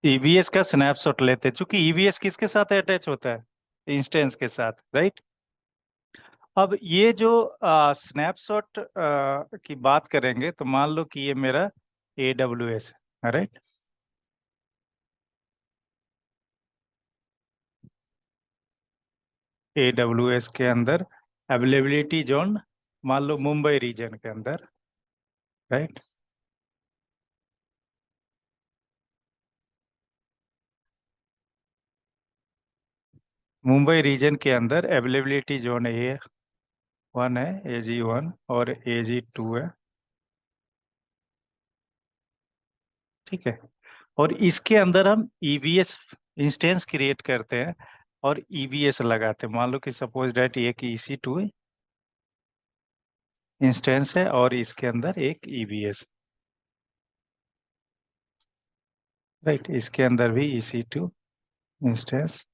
EBS का snapshot लेते हैं, चूंकि ईबीएस किसके साथ अटैच होता है? इंस्टेंस के साथ, राइट। अब ये जो स्नैपशॉट की बात करेंगे, तो मान लो कि ये मेरा AWS है, राइट। AWS के अंदर अवेलेबिलिटी जोन, मान लो मुंबई रीजन के अंदर, राइट। मुंबई रीजन के अंदर अवेलेबिलिटी जोन A1 है, AG1 और AG2 है, ठीक है। और इसके अंदर हम EBS इंस्टेंस क्रिएट करते हैं और EBS लगाते हैं। मान लो कि सपोज डेट ये कि EC2 इंस्टेंस है और इसके अंदर एक EBS, राइट। इसके अंदर भी EC2 इंस्टेंस,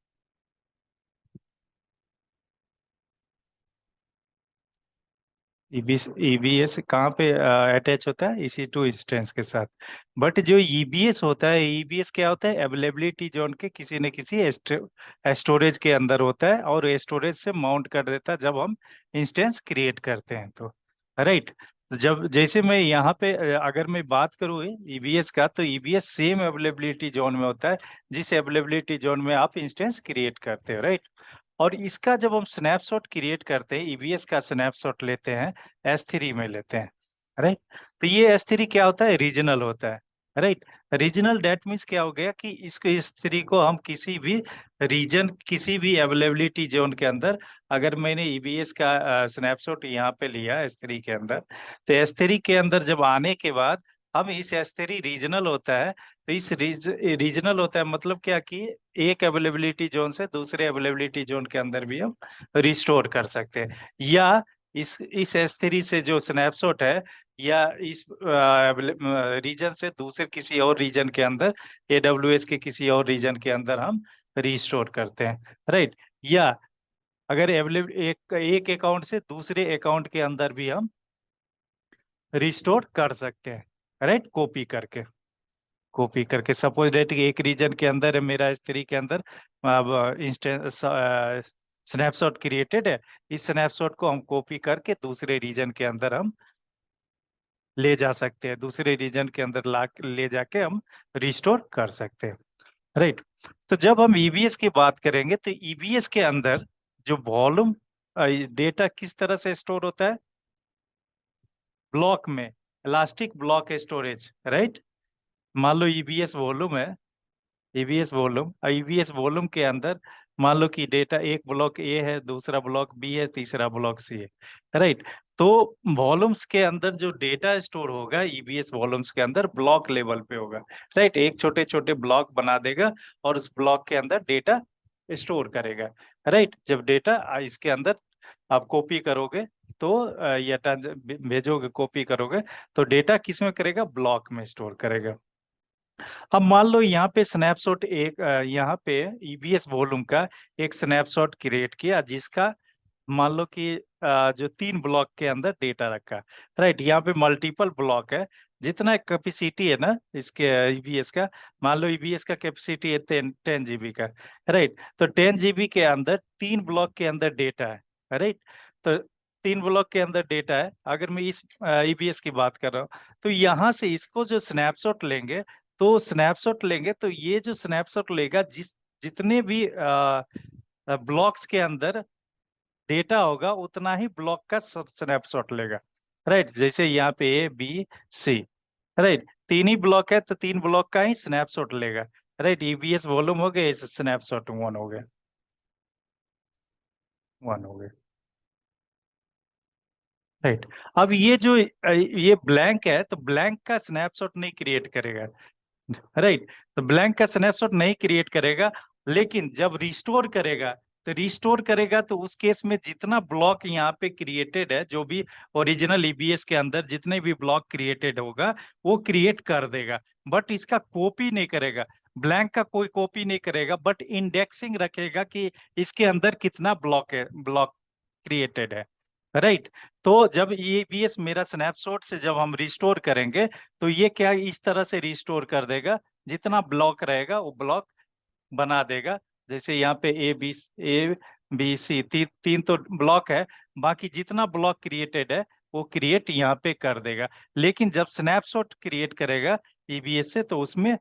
EBS कहाँ पे अटैच होता है? EC2 इंस्टेंस के साथ। बट जो EBS होता है, EBS क्या होता है? अवेलेबिलिटी जोन के किसी न किसी स्टोरेज के अंदर होता है और स्टोरेज से माउंट कर देता है जब हम इंस्टेंस क्रिएट करते हैं, तो राइट। जब जैसे मैं यहाँ पे अगर मैं बात करूँ EBS का, तो EBS सेम अवेलेबिलिटी जोन में होता है जिस अवेलेबिलिटी जोन में आप इंस्टेंस क्रिएट करते हो, राइट। और इसका जब हम स्नैपशॉट क्रिएट करते हैं, EBS का स्नैपशॉट लेते हैं, S3 में लेते हैं, राइट। तो ये S3 क्या होता है? रीजनल होता है, राइट। रीजनल डेट मीन्स क्या हो गया कि इसको S3 को हम किसी भी रीजन, किसी भी अवेलेबिलिटी जोन के अंदर, अगर मैंने EBS का स्नैपशॉट यहाँ पे लिया S3 के अंदर, तो S3 के अंदर जब आने के बाद हम इस S3 रीजनल होता है, तो इस रीजनल होता है मतलब क्या कि एक अवेलेबिलिटी जोन से दूसरे अवेलेबिलिटी जोन के अंदर भी हम रिस्टोर कर सकते हैं, या इस S3 से जो स्नैपशॉट है, या इस रीजन से दूसरे किसी और रीजन के अंदर, AWS के किसी और रीजन के अंदर हम रिस्टोर करते हैं, राइट। या अगर एक अकाउंट से दूसरे अकाउंट के अंदर भी हम रिस्टोर कर सकते हैं, राइट। कॉपी करके सपोज डेट एक रीजन के अंदर है मेरा, S3 के अंदर अब इंस्टेंस स्नैपशॉट क्रिएटेड है, इस स्नैपशॉट को हम कॉपी करके दूसरे रीजन के अंदर हम ले जा सकते हैं, दूसरे रीजन के अंदर ले जाके हम रिस्टोर कर सकते हैं, राइट। तो जब हम EBS की बात करेंगे, तो EBS के अंदर जो वॉल्यूम डेटा किस तरह से स्टोर होता है? ब्लॉक में, इलास्टिक ब्लॉक स्टोरेज, राइट। मान लो EBS वॉल्यूम है, EBS वॉल्यूम के अंदर मान लो कि डेटा एक ब्लॉक A है, दूसरा ब्लॉक B है, तीसरा ब्लॉक C है, राइट। तो वॉल्यूम्स के अंदर जो डेटा स्टोर होगा EBS वॉल्यूम्स के अंदर ब्लॉक लेवल पे होगा, राइट। एक छोटे छोटे ब्लॉक बना देगा और उस ब्लॉक के अंदर डेटा स्टोर करेगा, राइट। जब डेटा इसके अंदर आप कॉपी करोगे तो या भेजोगे, कॉपी करोगे तो डेटा किस में करेगा? ब्लॉक में स्टोर करेगा। अब मान लो यहाँ पे स्नैपशॉट यहाँ पे EBS वॉल्यूम का एक स्नैपशॉट क्रिएट किया, जिसका मान लो कि जो 3 ब्लॉक के अंदर डेटा रखा, राइट। यहाँ पे मल्टीपल ब्लॉक है, जितना कैपेसिटी है ना इसके EBS का, मान लो EBS का कैपेसिटी है 10 GB का, राइट। तो 10 GB के अंदर 3 ब्लॉक के अंदर डेटा है, राइट। तो 3 ब्लॉक के अंदर डेटा है, अगर मैं इस EBS की बात कर रहा हूँ, तो यहाँ से इसको जो स्नैपशॉट लेंगे, तो ये जो स्नैपशॉट लेगा, जितने भी ब्लॉक्स के अंदर डेटा होगा, उतना ही ब्लॉक का स्नैपशॉट लेगा, राइट। जैसे यहाँ पे A B C, right, 3 he block है तो 3 ब्लॉक का ही स्नैपशॉट लेगा, राइट। EBS वॉल्यूम हो गया, इस स्नैपशॉट 1 हो गया, 1 हो गया, राइट। अब ये जो ये ब्लैंक है, तो ब्लैंक का स्नैपशॉट नहीं क्रिएट करेगा, राइट। तो ब्लैंक का स्नैपशॉट नहीं क्रिएट करेगा, लेकिन जब रिस्टोर करेगा तो उस केस में जितना ब्लॉक यहाँ पे क्रिएटेड है, जो भी ओरिजिनल EBS के अंदर जितने भी ब्लॉक क्रिएटेड होगा, वो क्रिएट कर देगा, बट इसका कॉपी नहीं करेगा। ब्लैंक का कोई कॉपी नहीं करेगा, बट इंडेक्सिंग रखेगा कि इसके अंदर कितना ब्लॉक क्रिएटेड है, राइट। तो जब ईबीएस मेरा स्नैपशॉट से जब हम रिस्टोर करेंगे, तो ये क्या इस तरह से रिस्टोर कर देगा, जितना ब्लॉक रहेगा वो ब्लॉक बना देगा। जैसे यहाँ पे ए बी सी तीन तो ब्लॉक है, बाकी जितना ब्लॉक क्रिएटेड है वो क्रिएट यहाँ पे कर देगा। लेकिन जब स्नैपशॉट क्रिएट करेगा ईबीएस से, तो उसमें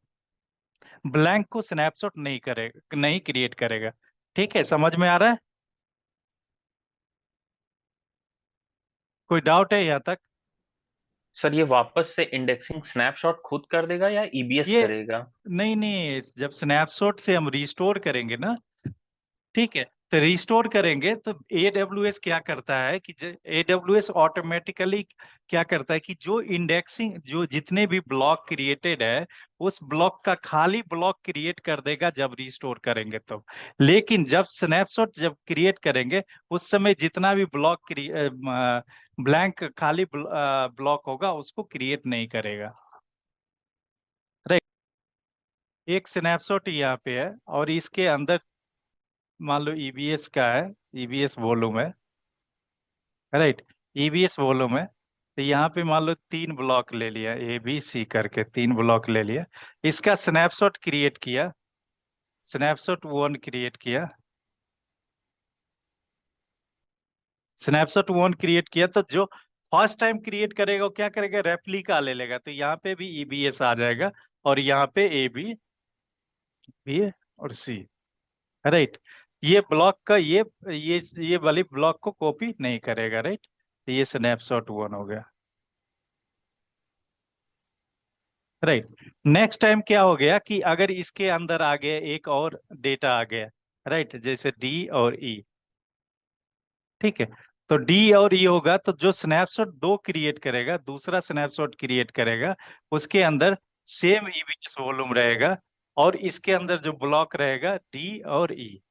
ब्लैंक को स्नैपशॉट नहीं करेगा, नहीं क्रिएट करेगा। ठीक है, समझ में आ रहा है? कोई डाउट है यहाँ तक? सर ये वापस से इंडेक्सिंग स्नैपशॉट खुद कर देगा या ईबीएस ये करेगा? नहीं नहीं, जब स्नैपशॉट से हम रिस्टोर करेंगे ना, ठीक है, तो रिस्टोर करेंगे तो एडब्ल्यूएस क्या करता है कि एडब्ल्यूएस ऑटोमेटिकली क्या करता है कि जो इंडेक्सिंग, जो जितने भी ब्लॉक क्रिएटेड है, उस ब्लॉक का खाली ब्लॉक क्रिएट कर देगा जब रिस्टोर करेंगे तो। लेकिन जब स्नैपशॉट जब क्रिएट करेंगे, उस समय जितना भी ब्लॉक ब्लैंक खाली ब्लॉक होगा उसको क्रिएट नहीं करेगा। राइट। एक स्नैपशॉट यहाँ पे है और इसके अंदर मान लो ईबीएस का है, ईबीएस वॉल्यूम है। राइट। ईबीएस वॉल्यूम है, तो यहाँ पे मान लो तीन ब्लॉक ले लिया, ए बी सी करके तीन ब्लॉक ले लिया। इसका स्नैपशॉट क्रिएट किया, स्नैपशॉट वन क्रिएट किया, स्नैपशॉट वन क्रिएट किया। तो जो फर्स्ट टाइम क्रिएट करेगा वो क्या करेगा, रेप्लिका ले लेगा, तो यहाँ पे भी ईबीएस आ जाएगा और यहाँ पे ए बी बी और सी। राइट। ये ब्लॉक का ये वाली ब्लॉक को कॉपी नहीं करेगा। राइट। ये स्नैपशॉट वन हो गया। राइट। नेक्स्ट टाइम क्या हो गया कि अगर इसके अंदर आ गया एक और डेटा आ गया, राइट, जैसे डी और ई। ठीक है, तो डी और ई होगा, तो जो स्नैपशॉट दो क्रिएट करेगा, दूसरा स्नैपशॉट क्रिएट करेगा, उसके अंदर सेम ईबीएस वॉल्यूम रहेगा और इसके अंदर जो ब्लॉक रहेगा डी और ई।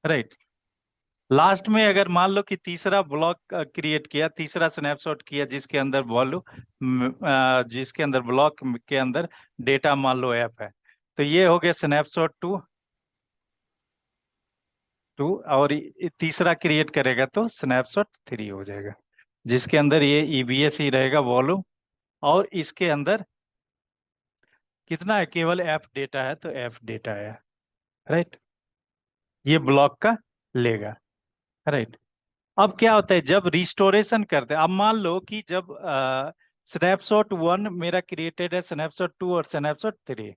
राइट। लास्ट में अगर मान लो कि तीसरा ब्लॉक क्रिएट किया, तीसरा स्नैपशॉट किया जिसके अंदर जिसके अंदर ब्लॉक के अंदर डेटा मान लो ऐप है, तो ये हो गया स्नैपशॉट टू टू। और तीसरा क्रिएट करेगा तो स्नैपशॉट थ्री हो जाएगा, जिसके अंदर ये ईबीएस ही रहेगा वॉल्यूम, और इसके अंदर कितना है, केवल एफ डेटा है, तो एफ डेटा है। राइट। ये ब्लॉक का लेगा। राइट। अब क्या होता है जब रिस्टोरेशन करते हैं, अब मान लो कि जब स्नैपशॉट वन मेरा क्रिएटेड है, स्नैपशॉट टू और स्नैपशॉट थ्री।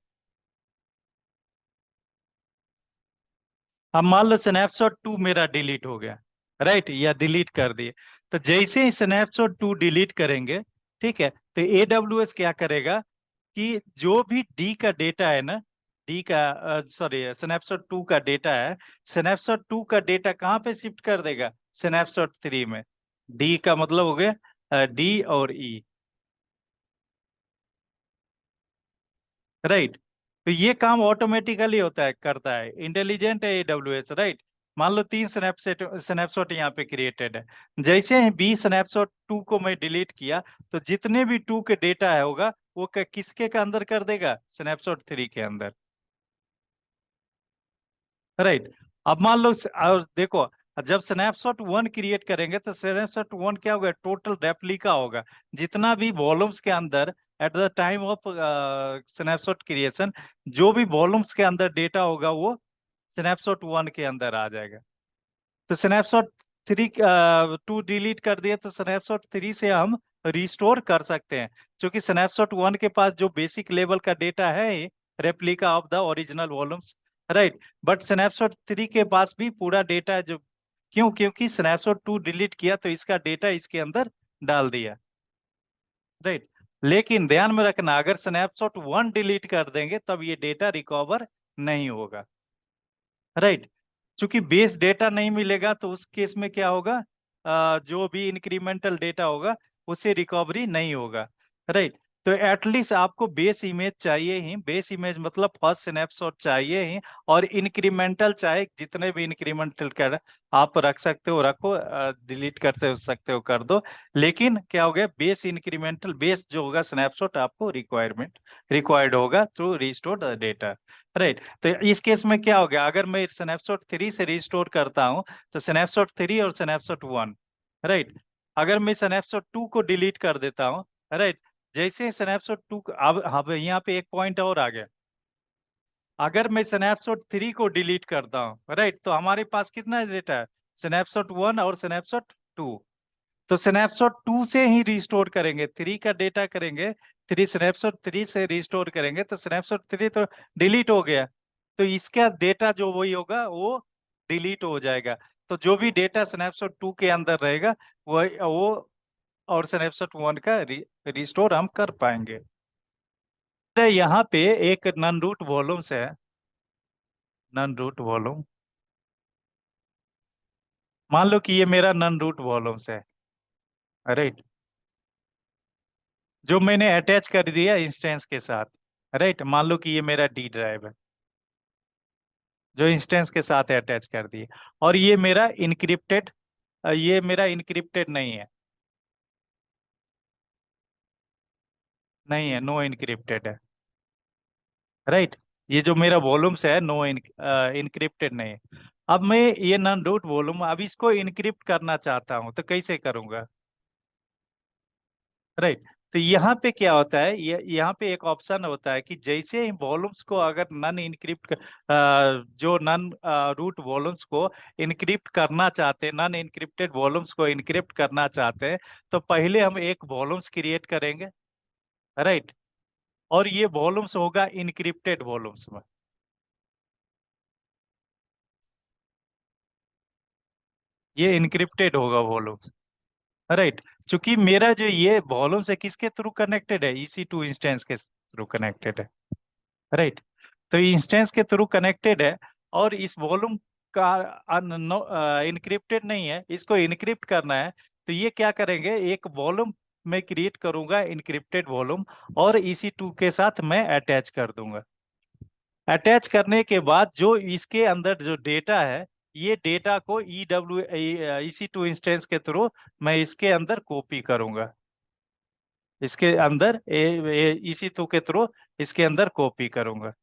अब मान लो स्नैपशॉट टू मेरा डिलीट हो गया, राइट, या डिलीट कर दिए, तो जैसे ही स्नैपशॉट टू डिलीट करेंगे, ठीक है, तो एडब्ल्यूएस क्या करेगा कि जो भी डी का डेटा है ना, डी का सॉरी स्नैपशॉट टू का डेटा है, स्नैपशॉट टू का डेटा कहाँ पे शिफ्ट कर देगा, स्नैपशॉट थ्री में। डी का मतलब हो गया डी और ई। राइट। तो ये काम ऑटोमेटिकली होता है, करता है, इंटेलिजेंट है एडब्ल्यूएस। राइट। मान लो तीन स्नैपशॉट यहाँ पे क्रिएटेड है, जैसे ही बी स्नैपशॉट टू को मैं डिलीट किया, तो जितने भी टू के डेटा है होगा वो किसके का अंदर कर देगा, स्नैपशॉट थ्री के अंदर। राइट। अब मान लो और देखो, जब स्नैपशॉट वन क्रिएट करेंगे तो स्नैपशॉट वन क्या होगा, टोटल रेप्लिका होगा, जितना भी वॉल्यूम्स के अंदर at the time of snapshot creation, जो भी वॉल्यूम्स के अंदर डेटा होगा वो स्नैपशॉट वन के अंदर आ जाएगा। तो स्नैपशॉट थ्री टू डिलीट कर दिए तो स्नैपशॉट थ्री से हम रिस्टोर कर सकते हैं, क्योंकि स्नैपशॉट वन के पास जो बेसिक लेवल का डेटा है, replica of the original volumes. Right. But snapshot three के पास भी पूरा डेटा है, जो क्यों, क्योंकि स्नैपशॉट टू डिलीट किया तो इसका डेटा इसके अंदर डाल दिया। राइट। लेकिन ध्यान में रखना, अगर स्नैपशॉट वन डिलीट कर देंगे तब ये डेटा रिकवर नहीं होगा। राइट। चूंकि बेस डेटा नहीं मिलेगा तो उस केस में क्या होगा, जो भी इंक्रीमेंटल डेटा होगा उससे रिकवरी नहीं होगा। राइट। तो एटलीस्ट आपको बेस इमेज चाहिए ही, बेस इमेज मतलब फर्स्ट स्नैपशॉट चाहिए ही। और इंक्रीमेंटल चाहे जितने भी इंक्रीमेंटल कर आप रख सकते हो रखो, डिलीट करते हो सकते हो कर दो। लेकिन क्या हो गया, बेस इंक्रीमेंटल बेस जो होगा स्नैपशॉट आपको रिक्वायर्ड होगा to restore the data. Right. तो इस केस में क्या हो गया, अगर मैं स्नैपशॉट 3 से रिस्टोर करता हूँ तो स्नैपशॉट 3 और स्नैपशॉट 1। राइट। अगर मैं स्नैपशॉट 2 को डिलीट कर देता हूँ, राइट, जैसे स्नैपशॉट 2, अब यहाँ पे एक पॉइंट और आ गया। अगर मैं स्नैपशॉट 3 को डिलीट करता हूँ, राइट, तो हमारे पास कितना डेटा है, स्नैपशॉट 1 और स्नैपशॉट 2। तो स्नैपशॉट 2 से ही रिस्टोर करेंगे, 3 का डेटा करेंगे, 3 स्नैपशॉट 3 से रिस्टोर करेंगे तो स्नैपशॉट 3 तो डिलीट हो गया। तो इसका डेटा जो वही होगा वो डिलीट हो जाएगा। तो जो भी डेटा स्नैपशॉट 2 के अंदर रहेगा वो और स्नैपशॉट 1 का रिस्टोर हम कर पाएंगे। तो यहाँ पे एक नन रूट वॉल्यूम्स है, नन रूट वॉल्यूम। मान लो कि ये मेरा नन रूट वॉल्यूम्स है, राइट, जो मैंने अटैच कर दिया इंस्टेंस के साथ। राइट, मान लो कि ये मेरा डी ड्राइव है जो इंस्टेंस के साथ अटैच कर दिए। और ये मेरा इनक्रिप्टेड नहीं है, नहीं है, नो इनक्रिप्टेड है। राइट। ये जो मेरा वॉल्यूम्स है नो इनक्रिप्टेड नहीं है। अब मैं ये नन रूट वॉल्यूम अब इसको इनक्रिप्ट करना चाहता हूँ तो कैसे करूंगा। राइट। तो यहाँ पे क्या होता है, ये यहाँ पे एक ऑप्शन होता है कि जैसे ही वॉल्यूम्स को अगर नन इनक्रिप्ट जो नन रूट वॉल्यूम्स को इनक्रिप्ट करना चाहते हैं, नन इनक्रिप्टेड वॉल्यूम्स को इनक्रिप्ट करना चाहते हैं, तो पहले हम एक वॉल्यूम्स क्रिएट करेंगे। राइट। और ये वॉल्यूम्स होगा इनक्रिप्टेड वॉल्यूम्स में। ये इनक्रिप्टेड होगा वॉल्यूम्स। राइट। चूंकि मेरा जो ये वॉल्यूम्स है किसके थ्रू कनेक्टेड है, EC2 इंस्टेंस के थ्रू कनेक्टेड है। राइट। तो इंस्टेंस के थ्रू कनेक्टेड है। और इस वॉल्यूम का इनक्रिप्टेड नहीं है, इसको इनक्रिप्ट करना है। तो ये क्या करेंगे, एक वॉल्यूम मैं क्रिएट करूंगा इनक्रिप्टेड वॉल्यूम, और EC2 के साथ मैं अटैच कर दूंगा। अटैच करने के बाद जो इसके अंदर जो डेटा है, ये डेटा को EC2 इंस्टेंस के थ्रू मैं इसके अंदर कॉपी करूंगा, इसके अंदर EC2 के थ्रू इसके अंदर कॉपी करूंगा।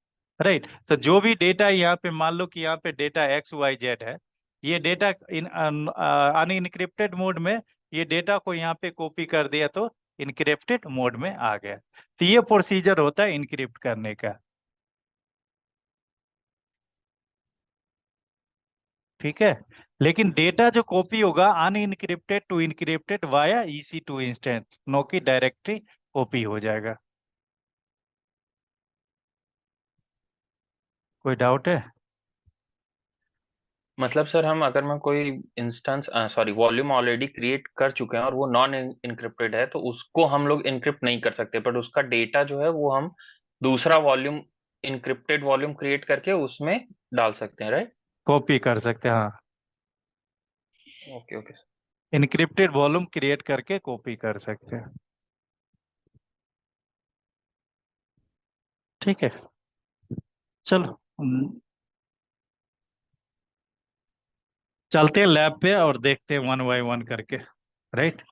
राइट। तो जो भी डेटा यहाँ पे मान लो कि यहाँ पे डेटा XYZ है, ये डेटा इन अनइनक्रिप्टेड मोड में, ये डेटा को यहाँ पे कॉपी कर दिया तो इनक्रिप्टेड मोड में आ गया। तो ये प्रोसीजर होता है इनक्रिप्ट करने का। ठीक है। लेकिन डेटा जो कॉपी होगा unencrypted to encrypted via EC2 instance, no की डायरेक्टली कॉपी हो जाएगा। कोई डाउट है। मतलब सर हम अगर मैं कोई instance sorry volume already create कर चुके हैं और वो नॉन इनक्रिप्टेड है, तो उसको हम लोग इनक्रिप्ट नहीं कर सकते, बट उसका डेटा जो है वो हम दूसरा वॉल्यूम इनक्रिप्टेड वॉल्यूम क्रिएट करके उसमें डाल सकते हैं, राइट? कॉपी कर सकते हैं, हाँ। Okay okay. Encrypted volume create करके कॉपी कर सकते हैं। ठीक है। चलो, चलते हैं लैब पे और देखते हैं वन बाय वन करके। राइट।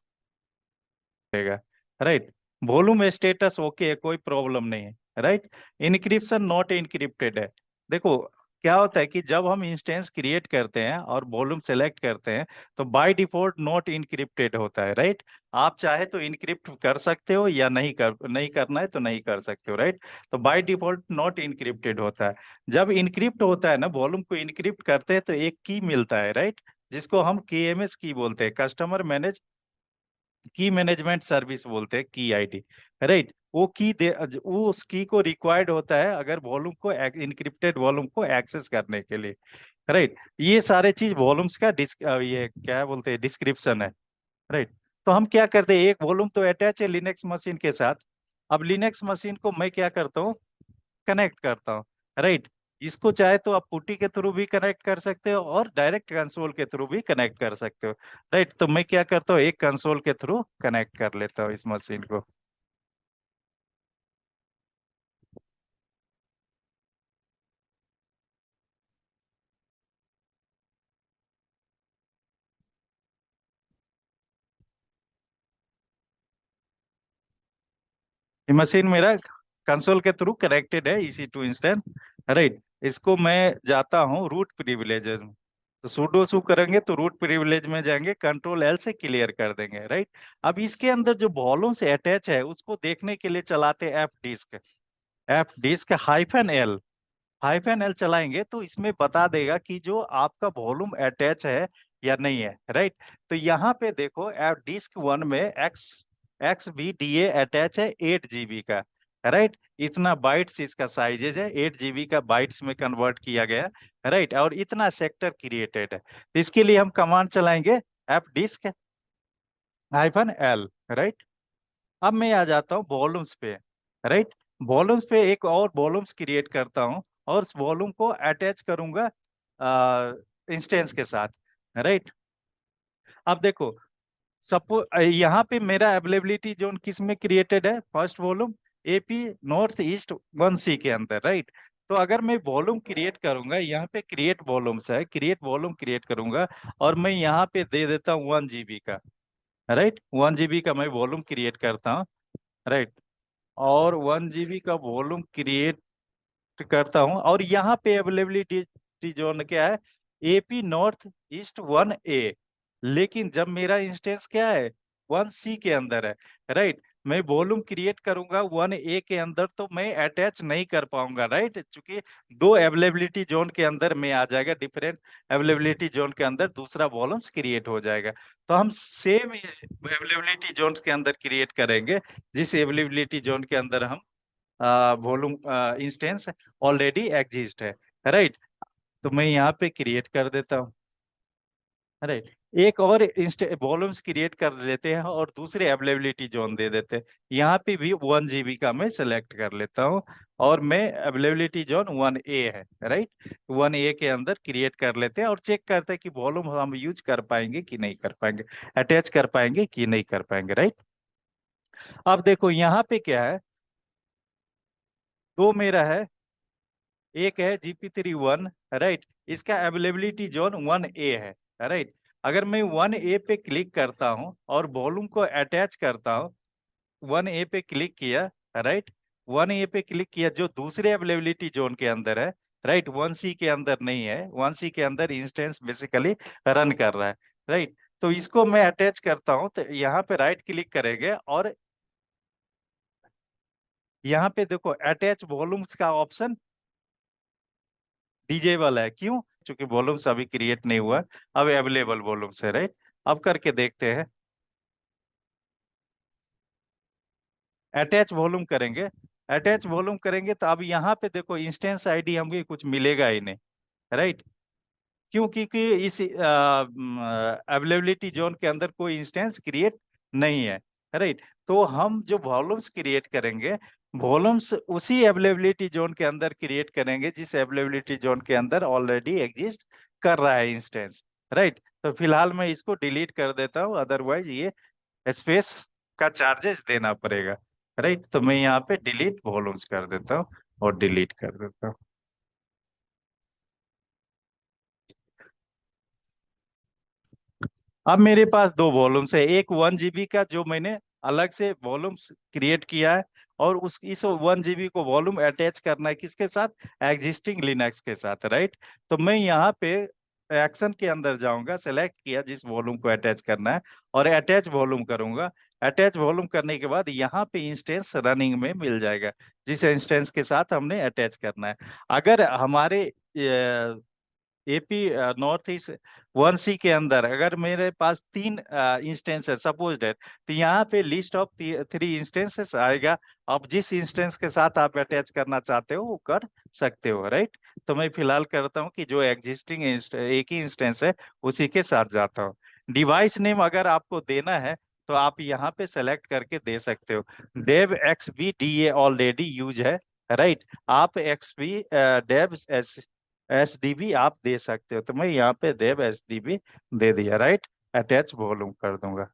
रहेगा। राइट। वॉल्यूम स्टेटस ओके है, कोई प्रॉब्लम नहीं है। राइट। इनक्रिप्शन नॉट इनक्रिप्टेड है। देखो क्या होता है कि जब हम इंस्टेंस क्रिएट करते हैं और वॉल्यूम सेलेक्ट करते हैं तो बाय डिफॉल्ट नॉट इनक्रिप्टेड होता है। राइट। आप चाहे तो इनक्रिप्ट कर सकते हो या नहीं करना है तो नहीं कर सकते हो। राइट। तो बाय डिफॉल्ट नॉट इनक्रिप्टेड होता है। जब इनक्रिप्ट होता है ना, वॉल्यूम को इनक्रिप्ट करते हैं तो एक की मिलता है। राइट। जिसको हम KMS की बोलते हैं, कस्टमर मैनेज की मैनेजमेंट सर्विस बोलते हैं, की आईडी। राइट। वो उस की को रिक्वायर्ड होता है अगर वॉल्यूम को इनक्रिप्टेड वॉल्यूम को एक्सेस करने के लिए। राइट। ये सारे चीज वॉल्यूम्स का ये क्या बोलते हैं, डिस्क्रिप्शन है। राइट। तो हम क्या करते हैं, एक वॉल्यूम तो अटैच है लिनक्स मशीन के साथ। अब लिनक्स मशीन को मैं क्या करता हूँ, कनेक्ट करता हूँ। राइट। इसको चाहे तो आप पुटी के थ्रू भी कनेक्ट कर सकते हो और डायरेक्ट कंसोल के थ्रू भी कनेक्ट कर सकते हो। राइट। तो मैं क्या करता हूँ, एक कंसोल के थ्रू कनेक्ट कर लेता हूँ इस मशीन को। ये मशीन मेरा कंसोल के थ्रू कनेक्टेड है EC2 इंस्टेंस, राइट। इसको मैं जाता हूँ रूट प्रिविलेज में, तो sudo सू करेंगे तो रूट प्रिविलेज में जाएंगे, Ctrl L से क्लियर कर देंगे, राइट। अब इसके अंदर जो वॉल्यूम से अटैच है उसको देखने के लिए चलाते F डिस्क -L चलाएंगे तो इसमें बता देगा कि जो आपका वॉल्यूम अटैच है या नहीं है, राइट। तो यहाँ पे देखो F डिस्क 1 में XBDA अटैच है 8 GB का, राइट। इतना बाइट्स इसका साइजेज है, 8 GB का बाइट्स में कन्वर्ट किया गया, राइट। और इतना सेक्टर क्रिएटेड है, तो इसके लिए हम कमांड चलाएंगे F डिस्क -L, राइट। अब मैं आ जाता हूँ वॉल्यूम्स पे, राइट। वॉल्यूम्स पे एक और वॉल्यूम्स क्रिएट करता हूँ और उस वॉल्यूम को अटैच करूंगा इंस्टेंस के साथ, राइट। अब देखो, सपो यहाँ पे मेरा अवेलेबिलिटी जोन किस में क्रिएटेड है, फर्स्ट वॉल्यूम AP NE1C के अंदर, राइट। तो अगर मैं वॉल्यूम क्रिएट करूंगा, यहाँ पे क्रिएट वॉल्यूम्स है, क्रिएट वॉल्यूम क्रिएट करूंगा और मैं यहाँ पे दे देता हूँ 1 GB का, राइट। 1 GB का मैं वॉल्यूम क्रिएट करता हूँ, राइट। और 1 GB का वॉल्यूम क्रिएट करता हूं और यहाँ पे अवेलेबिलिटी जोन क्या है, AP NE1A। लेकिन जब मेरा इंस्टेंस क्या है, 1C के अंदर है, राइट। मैं वॉल्यूम क्रिएट करूंगा 1A के अंदर तो मैं अटैच नहीं कर पाऊंगा, राइट, क्योंकि दो अवेलेबिलिटी जोन के अंदर में आ जाएगा, डिफरेंट अवेलेबिलिटी जोन के अंदर दूसरा वॉल्यूम्स क्रिएट हो जाएगा। तो हम सेम अवेलेबिलिटी जोन के अंदर क्रिएट करेंगे जिस अवेलेबिलिटी जोन के अंदर हम वॉल्यूम इंस्टेंस ऑलरेडी एग्जिस्ट है, राइट। तो मैं यहाँ पे क्रिएट कर देता हूँ, राइट। एक और वॉल्यूम्स क्रिएट कर लेते हैं और दूसरे अवेलेबिलिटी जोन दे देते हैं, यहाँ पे भी 1 GB का मैं सेलेक्ट कर लेता हूँ और मैं अवेलेबिलिटी जोन 1A है, राइट। 1A के अंदर क्रिएट कर लेते हैं और चेक करते हैं कि वॉल्यूम हम यूज कर पाएंगे कि नहीं कर पाएंगे, अटैच कर पाएंगे कि नहीं कर पाएंगे, राइट। अब देखो यहाँ पे क्या है, दो मेरा है, एक है GP3 1, राइट। इसका अवेलेबिलिटी जोन 1A है, राइट। अगर मैं 1A पे क्लिक करता हूं और वॉल्यूम को अटैच करता हूं, 1A पे क्लिक किया, राइट। 1A पे क्लिक किया जो दूसरे अवेलेबिलिटी जोन के अंदर है, राइट। 1C के अंदर नहीं है, 1C के अंदर इंस्टेंस बेसिकली रन कर रहा है, राइट। तो इसको मैं अटैच करता हूं तो यहाँ पे राइट क्लिक करेंगे और यहाँ पे देखो अटैच वॉल्यूम्स का ऑप्शन डिजेबल है, क्यों, क्योंकि वॉल्यूम्स अभी क्रिएट नहीं हुआ, अब अवेलेबल वॉल्यूम्स है, राइट। अब करके देखते हैं, अटैच वॉल्यूम करेंगे, अटैच वॉल्यूम करेंगे तो अब यहाँ पे देखो इंस्टेंस आईडी हमें कुछ मिलेगा ही नहीं, राइट। क्यों, क्योंकि इस अवेलेबिलिटी जोन के अंदर कोई इंस्टेंस क्रिएट नहीं है, राइट। तो हम जो वॉल्यूम्स क्रिएट करेंगे, वॉल्यूम्स उसी अवेलेबिलिटी जोन के अंदर क्रिएट करेंगे जिस अवेलेबिलिटी जोन के अंदर ऑलरेडी एग्जिस्ट कर रहा है इंस्टेंस, राइट। तो फिलहाल मैं इसको डिलीट कर देता हूँ, अदरवाइज ये स्पेस का चार्जेस देना पड़ेगा, राइट। तो मैं यहाँ पे डिलीट वॉल्यूम्स कर देता हूँ और डिलीट कर देता हूँ। अब मेरे पास दो वॉल्यूम्स है, एक 1 GB का जो मैंने अलग से वॉल्यूम्स क्रिएट किया है और उस इस 1 GB को वॉल्यूम अटैच करना है किसके साथ, एग्जिस्टिंग लिनक्स के साथ, राइट। तो मैं यहाँ पे एक्शन के अंदर जाऊंगा, सेलेक्ट किया जिस वॉल्यूम को अटैच करना है और अटैच वॉल्यूम करूंगा। अटैच वॉल्यूम करने के बाद यहाँ पे इंस्टेंस रनिंग में मिल जाएगा जिस इंस्टेंस के साथ हमने अटैच करना है। अगर हमारे AP NE1C के अंदर अगर मेरे पास 3 इंस्टेंस है सपोज डेट, तो यहाँ पे लिस्ट ऑफ 3 इंस्टेंसेस आएगा। अब जिस इंस्टेंस के साथ आप अटैच करना चाहते हो वो कर सकते हो, राइट। तो मैं फिलहाल करता हूँ कि जो एग्जिस्टिंग एक ही इंस्टेंस है उसी के साथ जाता हूँ। डिवाइस नेम अगर आपको देना है तो आप यहाँ पे सेलेक्ट करके दे सकते हो, डेव XBDA ऑलरेडी यूज है, राइट। आप XB डेव SDB आप दे सकते हो, तो मैं यहाँ पे डेव SDB दे दिया, राइट। अटैच वॉल्यूम कर दूंगा,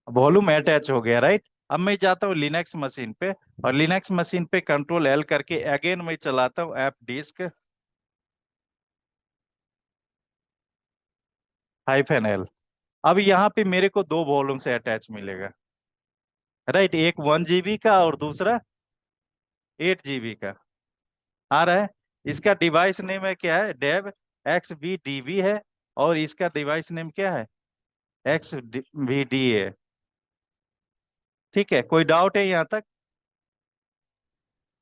वॉल्यूम अटैच हो गया, राइट। अब मैं जाता हूँ लिनक्स मशीन पे और लिनक्स मशीन पे Ctrl L करके अगेन मैं चलाता हूँ F disk -L, अब यहाँ पे मेरे को दो वॉल्यूम से अटैच मिलेगा, राइट, एक 1 GB का और दूसरा 8 GB का आ रहा है। इसका डिवाइस नेम है क्या है, डेव XBDB है, और इसका डिवाइस नेम क्या है, XVD है। ठीक है, कोई डाउट है यहाँ तक?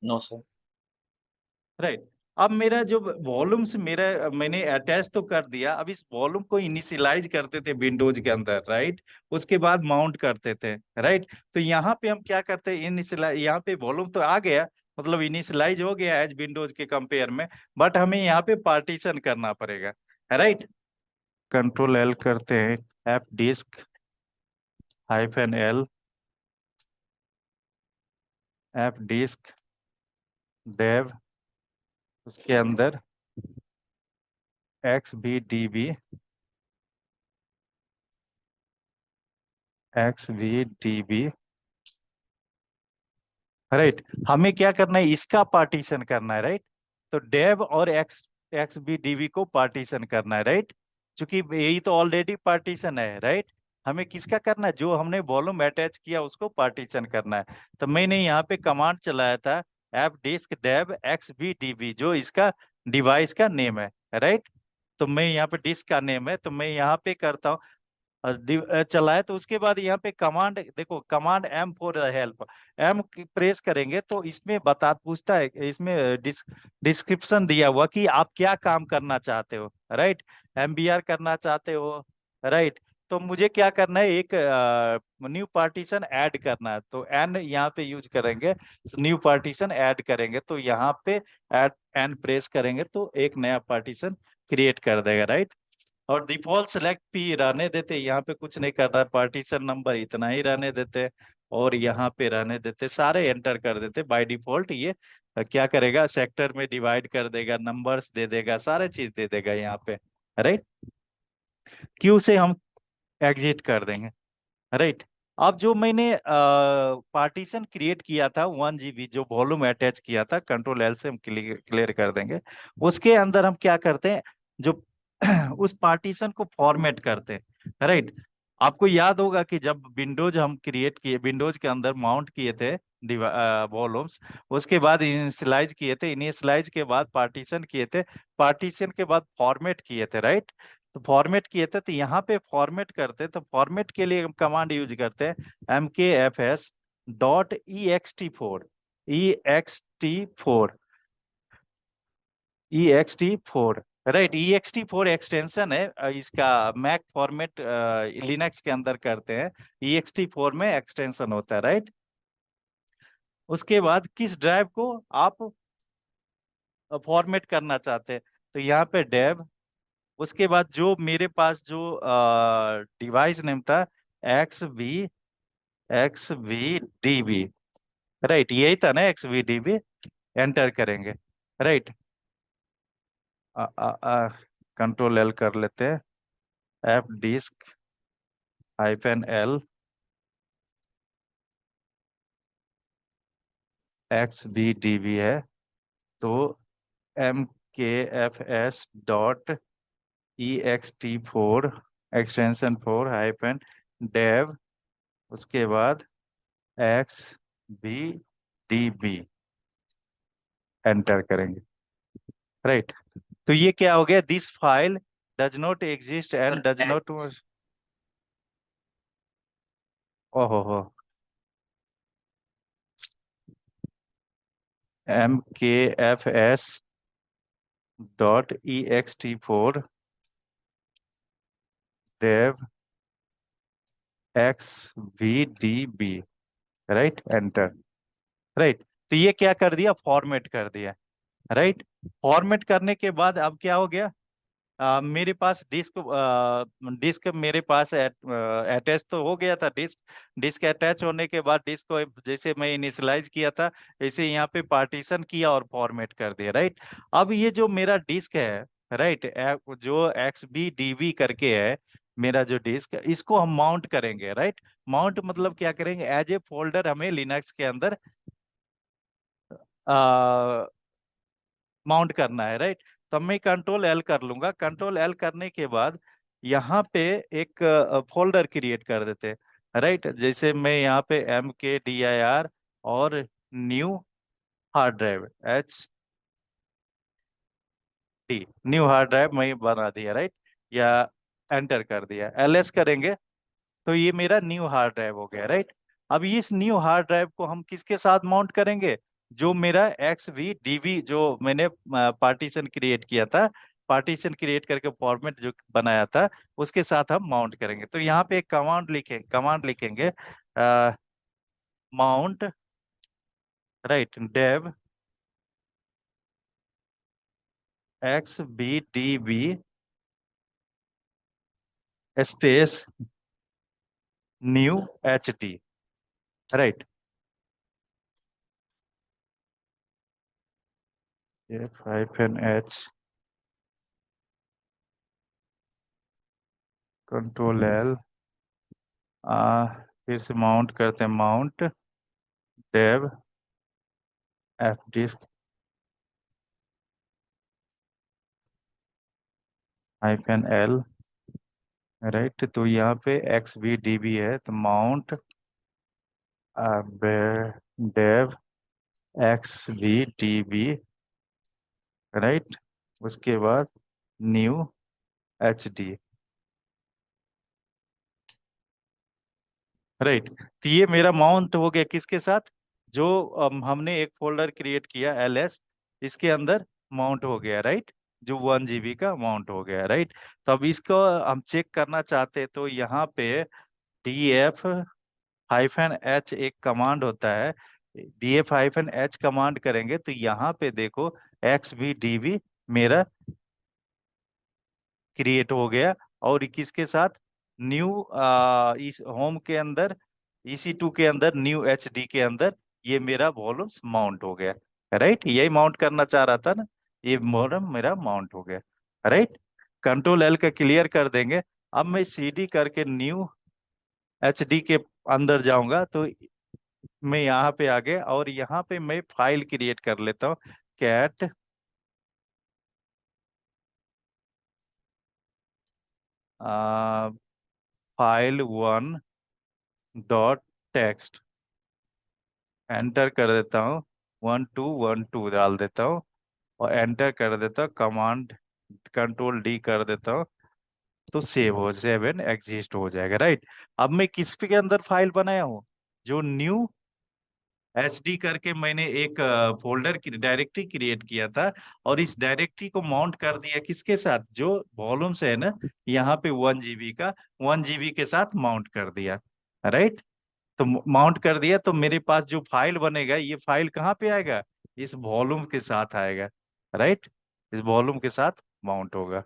No sir. राइट। अब मेरा जो वॉल्यूम्स मेरा मैंने अटैच तो कर दिया, अब इस वॉल्यूम को इनिशियलाइज करते थे विंडोज के अंदर, राइट, उसके बाद माउंट करते थे, राइट। तो यहाँ पे हम क्या करते हैं, इनिशियलाइज, यहाँ पे वॉल्यूम तो आ गया, मतलब इनिशियलाइज हो गया एज विंडोज के कंपेयर में, बट हमें यहाँ पे पार्टीशन करना पड़ेगा, राइट। कंट्रोल L करते हैं, F disk -L, F disk dev, उसके अंदर XVDB, XVDB, राइट। हमें क्या करना है, इसका पार्टीशन करना है, राइट। तो डेव और XBDB को पार्टीशन करना है, राइट, क्योंकि यही तो ऑलरेडी पार्टीशन है, राइट। हमें किसका करना है, जो हमने वॉल्यूम अटैच किया उसको पार्टीशन करना है। तो मैंने यहाँ पे कमांड चलाया था, एफ डिस्क डेव XBDB, जो इसका डिवाइस का नेम है, राइट। तो मैं यहाँ पे डिस्क का नेम है, तो मैं यहाँ पे करता हूँ और चलाए, तो उसके बाद यहाँ पे कमांड देखो, command M for help, M press करेंगे तो इसमें बता पूछता है, इसमें डिस्क्रिप्शन दिया हुआ कि आप क्या काम करना चाहते हो, राइट। MBR करना चाहते हो, राइट। तो मुझे क्या करना है, एक न्यू पार्टीशन ऐड करना है, तो N यहाँ पे यूज करेंगे, न्यू पार्टीशन ऐड करेंगे, तो यहाँ पे ऐड N प्रेस करेंगे तो एक नया पार्टीशन क्रिएट कर देगा, राइट। और डिफॉल्ट सेलेक्ट भी रहने देते, यहाँ पे कुछ नहीं करना है, पार्टीशन नंबर इतना ही रहने देते, और यहाँ पे रहने देते, सारे एंटर कर देते बाय डिफॉल्ट। ये क्या करेगा, सेक्टर में डिवाइड कर देगा, नंबर्स दे देगा, सारे चीज दे देगा यहाँ पे, राइट। क्यू से हम एग्जिट कर देंगे, राइट। अब जो मैंने पार्टीशन क्रिएट किया था 1 GB, जो वॉल्यूम अटैच किया था, कंट्रोल L से हम क्लियर कर देंगे। उसके अंदर हम क्या करते हैं, जो उस पार्टीशन को फॉर्मेट करते हैं, राइट। आपको याद होगा कि जब विंडोज हम क्रिएट किए, विंडोज के अंदर माउंट किए थे वॉल्यूम्स, उसके बाद इनिशियलाइज किए थे, इनिशियलाइज के बाद पार्टीशन किए थे, पार्टीशन के बाद फॉर्मेट किए थे, राइट। तो फॉर्मेट किए थे, तो यहाँ पे फॉर्मेट करते, तो फॉर्मेट के लिए हम कमांड यूज करते हैं MKFS.ext4, ext4, ext4, right. ext4 extension है इसका, मैक फॉर्मेट लिनक्स के अंदर करते हैं, ext4 में एक्सटेंशन होता है, राइट। उसके बाद किस ड्राइव को आप फॉर्मेट करना चाहते हैं, तो यहाँ पे डेव, उसके बाद जो मेरे पास जो डिवाइस नेम था, XVDB, राइट, यही था ना XVDB, एंटर करेंगे, राइट। कंट्रोल L कर लेते हैं, एफ डिस्क -L, XVDB है, तो MKFS.ext4 एक्सटेंशन 4 -dev, उसके बाद XVDB, एंटर करेंगे, राइट। तो ये क्या हो गया, this file does not exist and sir does not, x. ओहो हो, MKFS.ext4 dev XVDB, right, enter, right. तो ये क्या कर दिया, फॉर्मेट कर दिया, राइट। फॉर्मेट करने के बाद अब क्या हो गया, मेरे पास डिस्क, डिस्क मेरे पास अटैच तो हो गया था, डिस्क, डिस्क अटैच होने के बाद डिस्क को जैसे मैं इनिशियलाइज किया था, ऐसे यहाँ पे पार्टीशन किया और फॉर्मेट कर दिया, राइट। अब ये जो मेरा डिस्क है, राइट, जो XBDB करके है मेरा जो डिस्क, इसको हम माउंट करेंगे, राइट। माउंट मतलब क्या करेंगे, एज ए फोल्डर हमें लिनक्स के अंदर माउंट करना है, राइट। तो मैं कंट्रोल L कर लूंगा, कंट्रोल L करने के बाद यहाँ पे एक फोल्डर क्रिएट कर देते हैं, राइट। जैसे मैं यहाँ पे MKDIR और new hard drive HD, new hard drive मैं बना दिया, राइट, या एंटर कर दिया, LS करेंगे तो ये मेरा न्यू हार्ड ड्राइव हो गया, राइट। अब इस न्यू हार्ड ड्राइव को हम किसके साथ माउंट करेंगे? जो मेरा XVDB जो मैंने पार्टीशन क्रिएट किया था, पार्टीशन क्रिएट करके फॉर्मेट जो बनाया था, उसके साथ हम माउंट करेंगे। तो यहाँ पे एक कमांड लिखेंगे, mount, right, dev XVDB space new HD, right. F-H, Ctrl L, फिर से माउंट करते हैं, mount dev FD -L, right. तो यहाँ पे XVDB है, तो माउंट डेव XVDB, राइट। उसके बाद न्यू HD, राइट। तो ये मेरा माउंट हो गया किसके साथ? जो हमने एक फोल्डर क्रिएट किया LS, इसके अंदर माउंट हो गया, राइट। जो 1 GB का माउंट हो गया, राइट। तो अब इसको हम चेक करना चाहते हैं, तो यहाँ पे DF-H एक कमांड होता है। DF-H कमांड करेंगे तो यहाँ पे देखो XVDB मेरा क्रिएट हो गया, और किसके साथ? न्यू, इस होम के अंदर, EC2 के अंदर, न्यू HD के अंदर ये मेरा वॉल्यूम्स माउंट हो गया, राइट। यही माउंट करना चाह रहा था ना, ये वॉल्यूम मेरा माउंट हो गया, राइट। Ctrl L का क्लियर कर देंगे। अब मैं CD करके न्यू HD के अंदर जाऊंगा, तो मैं यहाँ पे आ गया, और यहाँ पे मैं फाइल क्रिएट कर लेता हूँ, कैट file1.txt, एंटर कर देता हूँ, 1212 डाल देता हूँ, और एंटर कर देता हूँ, कमांड Ctrl D कर देता हूँ, तो सेव एंड एग्जिस्ट हो जाएगा, राइट। अब मैं किस के अंदर फाइल बनाया हूँ? जो न्यू HD करके मैंने एक फोल्डर की डायरेक्टरी क्रिएट किया था, और इस डायरेक्टरी को माउंट कर दिया किसके साथ? जो वॉल्यूम्स है ना, यहाँ पे 1 GB का, 1 GB के साथ माउंट कर दिया, राइट। तो माउंट कर दिया, तो मेरे पास जो फाइल बनेगा, ये फाइल कहाँ पे आएगा? इस वॉल्यूम के साथ आएगा, राइट। इस वॉल्यूम के साथ माउंट होगा,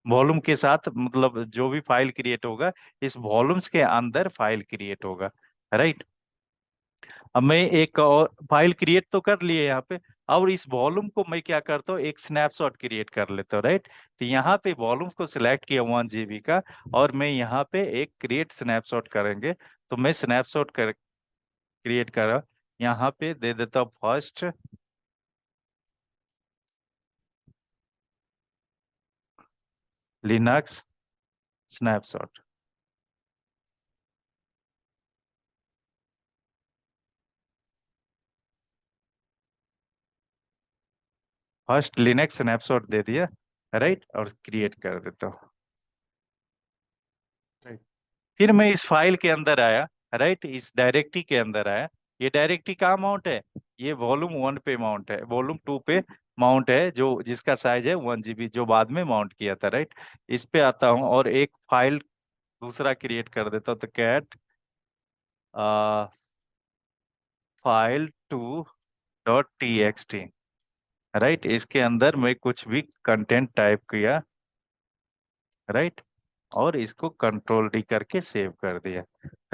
वॉल्यूम के साथ, मतलब जो भी फाइल क्रिएट होगा, इस वॉल्यूम्स के अंदर फाइल क्रिएट होगा, राइट। अब मैं एक और फाइल क्रिएट तो कर लिए यहाँ पे, और इस वॉल्यूम को मैं क्या करता हूँ, एक स्नैपशॉट क्रिएट कर लेता हूँ, राइट। तो यहाँ पे वॉल्यूम को सिलेक्ट किया 1 GB का, और मैं यहाँ पे एक क्रिएट स्नैपशॉट करेंगे, तो मैं स्नैपशॉट कर क्रिएट करा, यहाँ पे दे देता हूँ first Linux snapshot, first Linux snapshot दे दिया, राइट, और क्रिएट कर देता हूँ, right। फिर मैं इस फाइल के अंदर आया, राइट, इस डायरेक्टरी के अंदर आया। ये डायरेक्टरी कहाँ माउंट है? ये वॉल्यूम 1 पे माउंट है, वॉल्यूम 2 पे माउंट है, जो जिसका साइज है 1 GB, जो बाद में माउंट किया था, राइट। इस पे आता हूँ, और एक फाइल दूसरा क्रिएट कर देता हूँ, तो कैट file2.txt, राइट। इसके अंदर मैं कुछ भी कंटेंट टाइप किया, राइट, और इसको Ctrl D करके सेव कर दिया,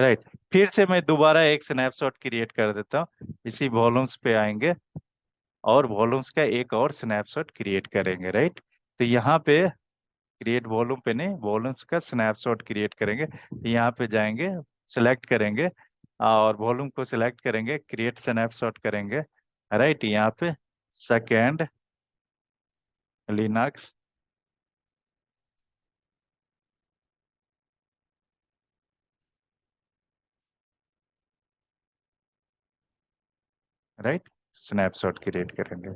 राइट। फिर से मैं दोबारा एक स्नैपशॉट क्रिएट कर देता हूँ, इसी वॉल्यूम्स पे आएंगे, और वॉल्यूम्स का एक और स्नैपशॉट क्रिएट करेंगे, राइट। तो यहाँ पे क्रिएट वॉल्यूम पे नहीं, वॉल्यूम्स का स्नैपशॉट क्रिएट करेंगे, यहाँ पे जाएंगे, सिलेक्ट करेंगे, और वॉल्यूम को सिलेक्ट करेंगे, क्रिएट स्नैपशॉट करेंगे, राइट। यहाँ पे second Linux right, snapshot create करेंगे।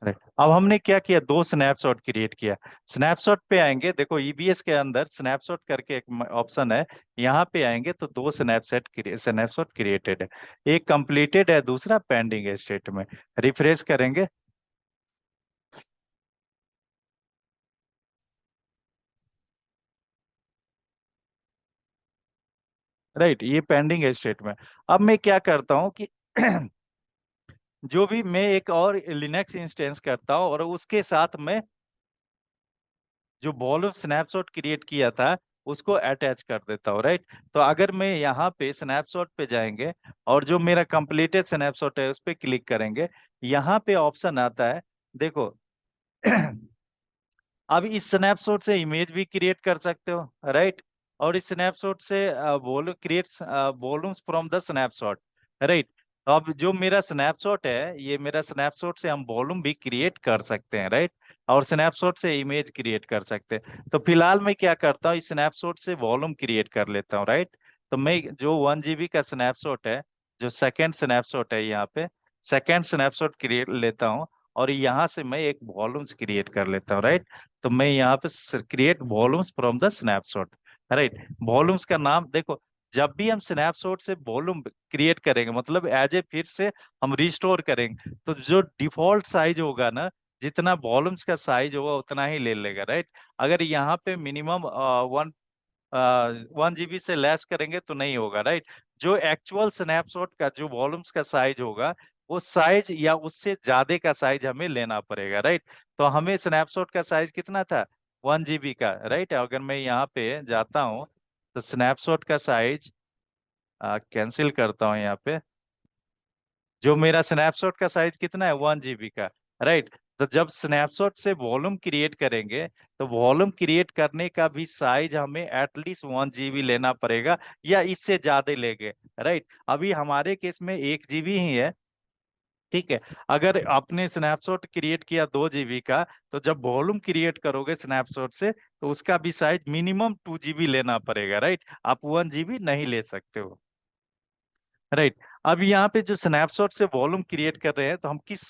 राइट, अब हमने क्या किया, दो स्नैपशॉट क्रिएट किया। स्नैपशॉट पे आएंगे, देखो ईबीएस के अंदर स्नैपशॉट करके एक ऑप्शन है, यहाँ पे आएंगे तो दो स्नैपशॉट क्रिएटेड है। एक कंप्लीटेड है, दूसरा पेंडिंग है स्टेट में। रिफ्रेश करेंगे। राइट, ये पेंडिंग है स्टेट में। अब मैं क्या करता हूँ कि जो भी मैं एक और लिनक्स इंस्टेंस करता हूँ और उसके साथ में जो वॉल्यूम स्नैपशॉट क्रिएट किया था उसको अटैच कर देता हूँ। राइट, तो अगर मैं यहाँ पे स्नैपशॉट पे जाएंगे और जो मेरा कंप्लीटेड स्नैपशॉट है उस पर क्लिक करेंगे, यहाँ पे ऑप्शन आता है, देखो अब इस स्नैपशॉट से इमेज भी क्रिएट कर सकते हो। राइट, और इस स्नैपशॉट से volume create volumes from the snapshot. Right, अब जो मेरा स्नैपशॉट है, ये मेरा स्नैपशॉट से हम वॉल्यूम भी क्रिएट कर सकते हैं। राइट, और स्नैपशॉट से इमेज क्रिएट कर सकते हैं। तो फिलहाल मैं क्या करता हूँ, इस स्नैपशॉट से वॉल्यूम क्रिएट कर लेता हूँ। राइट, तो मैं जो 1 GB का स्नैपशॉट है, जो सेकेंड स्नैपशॉट है यहाँ पे, सेकेंड स्नैपशॉट क्रिएट लेता हूँ और यहाँ से मैं एक वॉल्यूम्स क्रिएट कर लेता हूँ। राइट, तो मैं यहाँ पे create volumes from the snapshot. Right, volumes का नाम देखो, जब भी हम स्नैपशॉट से वॉल्यूम क्रिएट करेंगे मतलब एज ए फिर से हम रिस्टोर करेंगे, तो जो डिफॉल्ट साइज होगा ना, जितना वॉल्यूम्स का साइज होगा उतना ही ले लेगा। राइट, अगर यहाँ पे मिनिमम 1 GB से लेस करेंगे तो नहीं होगा। राइट, जो एक्चुअल स्नैपशॉट का जो वॉल्यूम्स का साइज होगा, वो साइज या उससे ज्यादा का साइज हमें लेना पड़ेगा। राइट, तो हमें स्नैपशॉट का साइज कितना था, 1 GB का। राइट, अगर मैं यहाँ पे जाता हूँ तो स्नैपशॉट का साइज कैंसिल करता हूँ यहाँ पे, जो मेरा स्नैपशॉट का साइज कितना है, 1 GB का। राइट, तो जब स्नैपशॉट से वॉल्यूम क्रिएट करेंगे तो वॉल्यूम क्रिएट करने का भी साइज हमें एटलीस्ट 1 GB लेना पड़ेगा या इससे ज्यादा लेंगे। राइट, अभी हमारे केस में 1 GB ही है। ठीक है, अगर आपने स्नैपशॉट क्रिएट किया 2 GB का, तो जब वॉल्यूम क्रिएट करोगे स्नैपशॉट से तो उसका भी साइज मिनिमम 2 GB लेना पड़ेगा। राइट, आप 1 GB नहीं ले सकते हो। राइट, अब यहाँ पे जो स्नैपशॉट से वॉल्यूम क्रिएट कर रहे हैं तो हम किस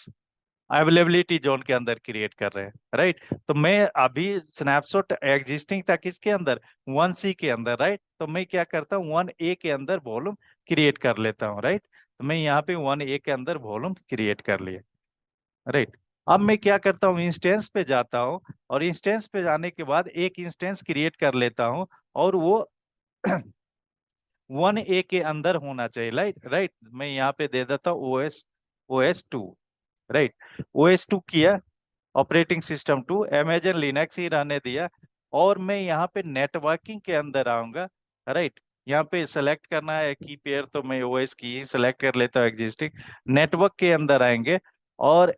अवेलेबिलिटी जोन के अंदर क्रिएट कर रहे हैं। राइट, तो मैं अभी स्नैपशॉट एग्जिस्टिंग था किसके अंदर, 1C के अंदर। राइट, तो मैं क्या करता हूँ, 1A के अंदर वॉल्यूम क्रिएट कर लेता हूँ। राइट, तो मैं यहाँ पे 1A के अंदर वॉल्यूम क्रिएट कर लिया। राइट, अब मैं क्या करता हूँ, इंस्टेंस पे जाता हूँ और इंस्टेंस पे जाने के बाद एक इंस्टेंस क्रिएट कर लेता हूँ और वो 1A के अंदर होना चाहिए। राइट, राइट, मैं यहाँ पे दे देता हूँ OS 2। राइट, OS 2 किया, ऑपरेटिंग सिस्टम 2, अमेजन लिनक्स ही रहने दिया। और मैं यहाँ पे नेटवर्किंग के अंदर आऊंगा। राइट, यहाँ पे सेलेक्ट करना है की पेयर, तो मैं ओएस की ही सेलेक्ट कर लेता हूँ एग्जिस्टिंग। नेटवर्क के अंदर आएंगे और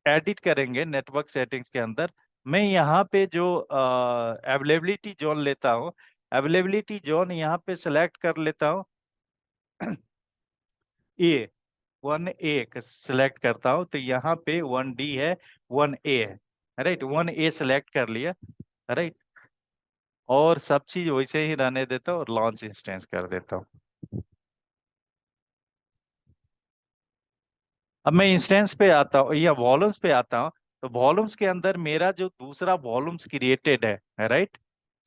एडिट करेंगे नेटवर्क सेटिंग्स के अंदर। मैं यहाँ पे जो अवेलेबिलिटी जोन लेता हूँ, अवेलेबिलिटी जोन यहाँ पे सेलेक्ट कर लेता हूँ ए, 1A सेलेक्ट करता हूँ तो यहाँ पे 1D है, 1A है। राइट, 1A सेलेक्ट कर लिया। राइट, और सब चीज वैसे ही रहने देता हूँ और लॉन्च इंस्टेंस कर देता हूँ। अब मैं इंस्टेंस पे आता हूँ या वॉल्यूम्स पे आता हूँ, तो वॉल्यूम्स के अंदर मेरा जो दूसरा वॉल्यूम्स क्रिएटेड है, राइट,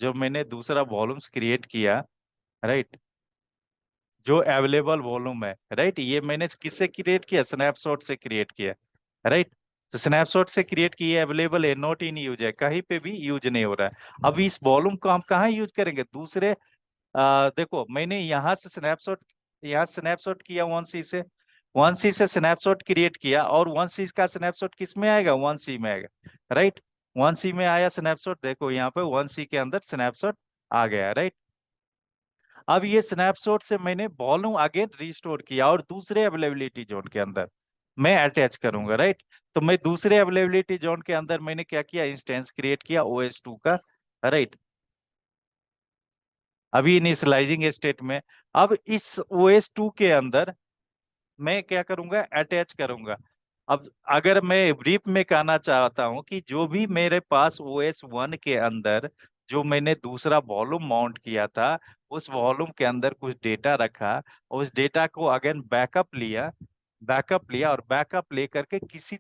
जो मैंने दूसरा वॉल्यूम्स क्रिएट किया, राइट, जो अवेलेबल वॉल्यूम है, राइट, ये मैंने किससे क्रिएट किया, स्नैपशॉट से क्रिएट किया। राइट, तो स्नैपशॉट से क्रिएट किया, अवेलेबल है, नॉट इन यूज है, कहीं पे भी यूज नहीं हो रहा है। अब इस वॉल्यूम को हम कहाँ यूज करेंगे, दूसरे देखो मैंने यहाँ स्नैपशॉट किया 1C से, 1C से स्नैपशॉट क्रिएट किया और 1C का स्नैपशॉट किस में आएगा, 1C में आएगा। राइट, 1C में आया स्नैपशॉट, देखो यहाँ पे 1C के अंदर स्नैपशॉट आ गया। राइट, अब ये स्नैपशॉट से मैंने वॉल्यूम अगेन रिस्टोर किया और दूसरे अवेलेबिलिटी जोन के अंदर मैं अटैच करूंगा। राइट, तो मैं दूसरे अवेलेबिलिटी जोन के अंदर मैंने क्या किया, इंस्टेंस क्रिएट किया OS 2 का। राइट, अभी इनिशियलाइजिंग स्टेट में। अब इस OS 2 के अंदर मैं क्या करूंगा, अटैच करूंगा। अब अगर मैं ब्रीफ में कहना चाहता हूं कि जो भी मेरे पास OS 1 के अंदर जो मैंने दूसरा वॉल्यूम माउंट किया था, उस वॉल्यूम के अंदर कुछ डेटा रखा और उस डेटा को अगेन बैकअप लिया। बैकअप लिया और बैकअप लेकर के किसी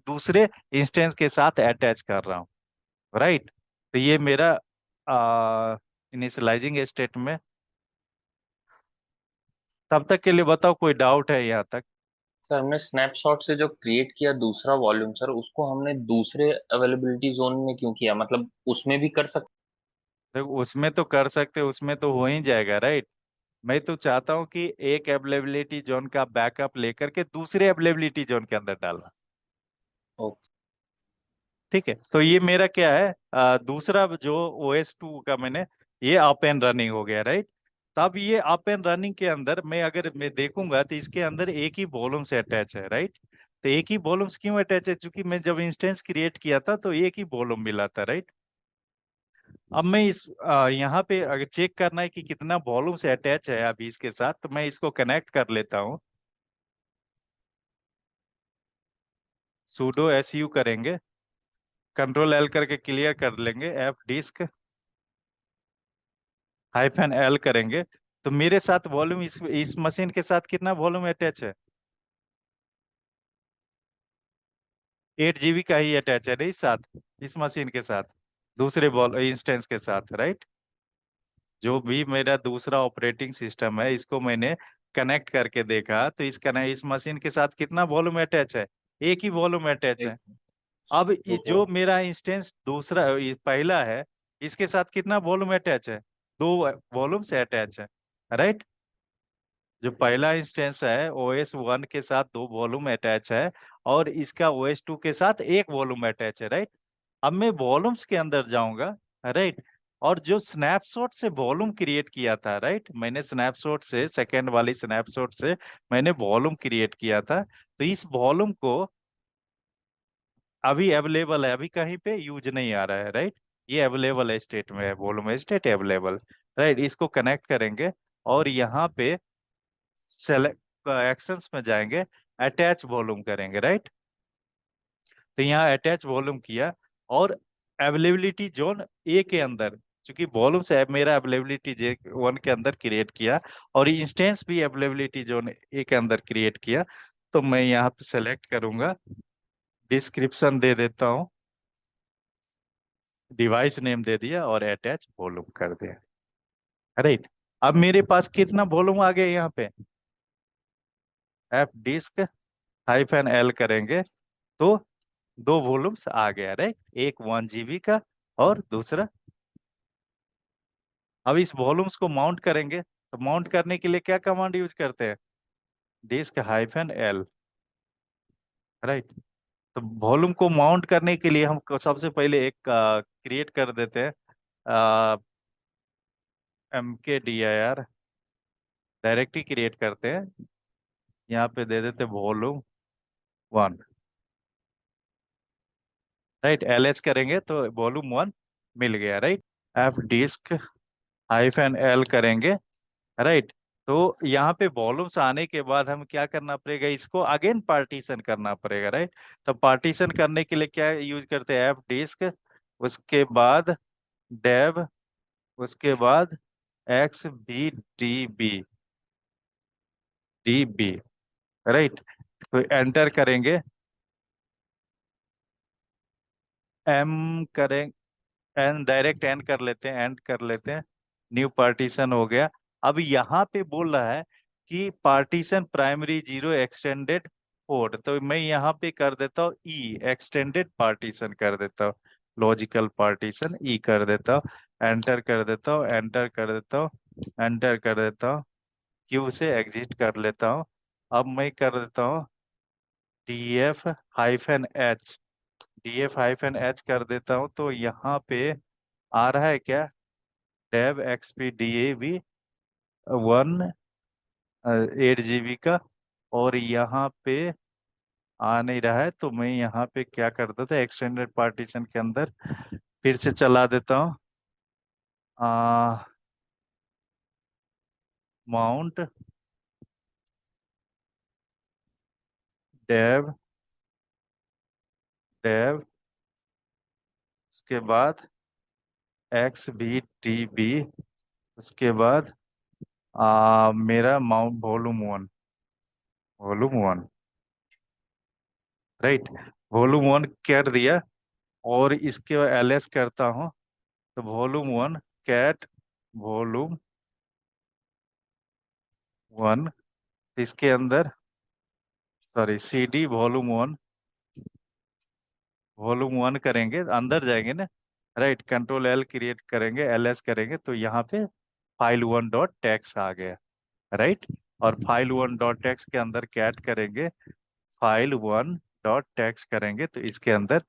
दूसरे इंस्टेंस के साथ अटैच कर रहा हूँ, राइट। तो ये मेरा इनिशियलाइजिंग स्टेट में। तब तक के लिए बताओ, कोई डाउट है यहाँ तक? सर हमने स्नैपशॉट से जो क्रिएट किया दूसरा वॉल्यूम, सर उसको हमने दूसरे अवेलेबिलिटी जोन में क्यों किया, मतलब उसमें भी कर सकते? देखो, उसमें तो कर सकते, उसमें तो हो ही जाएगा, राइट। मैं तो चाहता हूँ कि एक अवेलेबिलिटी जोन का बैकअप लेकर के दूसरे अवेलेबिलिटी जोन के अंदर डालना। ओके। ठीक है, तो ये मेरा क्या है, दूसरा जो OS 2 का मैंने, ये अप एंड रनिंग हो गया, राइट। तब ये अप एंड रनिंग के अंदर मैं अगर मैं देखूंगा तो इसके अंदर एक ही वॉल्यूम से अटैच है, राइट। तो एक ही वॉल्यूम्स क्यों अटैच है? क्योंकि मैं जब इंस्टेंस क्रिएट किया था तो एक ही वॉल्यूम मिला था, राइट। अब मैं इस यहाँ पे अगर चेक करना है कि कितना वॉल्यूम से अटैच है अभी इसके साथ, तो मैं इसको कनेक्ट कर लेता हूँ। sudo su करेंगे, Ctrl L करके क्लियर कर लेंगे, एफ डिस्क -L करेंगे। तो मेरे साथ वॉल्यूम, इस मशीन के साथ कितना वॉल्यूम अटैच है? 8 GB का ही अटैच है, नहीं साथ, इस मशीन के साथ, दूसरे वॉल इंस्टेंस के साथ, राइट। जो भी मेरा दूसरा ऑपरेटिंग सिस्टम है, इसको मैंने कनेक्ट करके देखा तो इस मशीन के साथ कितना वॉल्यूम अटैच है? एक ही वॉल्यूम अटैच है। एक। अब ये ओहो। जो मेरा इंस्टेंस दूसरा, ये पहला है, इसके साथ कितना वॉल्यूम अटैच है? दो वॉल्यूम से अटैच है, राइट। जो पहला इंस्टेंस है OS 1 के साथ दो वॉल्यूम अटैच है, और इसका OS 2 के साथ एक वॉल्यूम अटैच है, राइट। अब मैं वॉल्यूम्स के अंदर जाऊंगा, राइट। और जो स्नैपशॉट से वॉल्यूम क्रिएट किया था, राइट, मैंने स्नैपशॉट से, सेकेंड वाली स्नैपशॉट से मैंने वॉल्यूम क्रिएट किया था, तो इस वॉल्यूम को अभी अवेलेबल है, अभी कहीं पे यूज नहीं आ रहा है, राइट। ये अवेलेबल है स्टेट में है, वॉल्यूम स्टेट अवेलेबल, राइट। इसको कनेक्ट करेंगे और यहाँ पे सेलेक्ट एक्शंस में जाएंगे, अटैच वॉल्यूम करेंगे, राइट। तो यहाँ अटैच वॉल्यूम किया, और अवेलेबिलिटी जोन ए के अंदर, क्योंकि वॉल्यूम से मेरा अवेलेबिलिटी J1 के अंदर क्रिएट किया, और इंस्टेंस भी अवेलेबिलिटी जोन ए के अंदर क्रिएट किया। तो मैं यहाँ पे सेलेक्ट करूंगा, डिस्क्रिप्शन दे देता हूँ, डिवाइस नेम दे दिया और अटैच वॉल्यूम कर दिया, राइट। अब मेरे पास कितना वॉल्यूम आ गया यहाँ पे? एफ डिस्क -L करेंगे तो दो वॉल्यूम्स आ गया, राइट। एक 1 GB का और दूसरा। अब इस वॉल्यूम्स को माउंट करेंगे, तो माउंट करने के लिए क्या कमांड यूज करते हैं? Disk -L, right. तो वॉल्यूम को माउंट करने के लिए हम सबसे पहले एक क्रिएट कर देते हैं, MKDIR डायरेक्टरी क्रिएट करते हैं। यहाँ पे दे देते Vol1, राइट। LH करेंगे तो Vol1 मिल गया, राइट। एफ डिस्क -L करेंगे, राइट। तो यहाँ पे वॉल्यूम्स आने के बाद हम क्या करना पड़ेगा? इसको अगेन पार्टीशन करना पड़ेगा, राइट। तो पार्टीशन करने के लिए क्या यूज करते हैं? एफ डिस्क, उसके बाद डेव, उसके बाद XBDB, राइट। तो एंटर करेंगे, एम करें, एन डायरेक्ट एंड कर लेते हैं, एंड कर लेते हैं, न्यू पार्टीशन हो गया। अब यहाँ पे बोल रहा है कि पार्टीशन प्राइमरी 0 एक्सटेंडेड पोर्ट, तो मैं यहाँ पे कर देता हूँ ई, एक्सटेंडेड पार्टीशन कर देता हूँ, लॉजिकल पार्टीशन ई कर देता हूँ, एंटर कर देता हूँ, एंटर कर देता हूँ, एंटर कर देता हूँ, क्यू से एग्जिट कर लेता हूँ। अब मैं कर देता हूँ DF-H, DF-H कर देता हूँ, तो यहाँ पे आ रहा है क्या? टैब XPDAV 8 GB का, और यहाँ पे आ नहीं रहा है, तो मैं यहाँ पे क्या कर देता, एक्सटेंडेड पार्टीशन के अंदर फिर से चला देता हूँ, माउंट डेव, डेव, उसके बाद XBTB, उसके बाद मेरा mount volume 1, volume 1, right. Volume one कर दिया, और इसके एल एस करता हूँ, तो volume one cat volume one, इसके अंदर sorry C D volume one, volume one करेंगे अंदर जाएंगे ना, राइट, कंट्रोल एल क्रिएट करेंगे, एल एस करेंगे, तो यहाँ पे फाइल वन डॉट टेक्स्ट आ गया, राइट। और फाइल वन डॉट टेक्स्ट के अंदर कैट करेंगे, फाइल वन डॉट टेक्स्ट करेंगे, तो इसके अंदर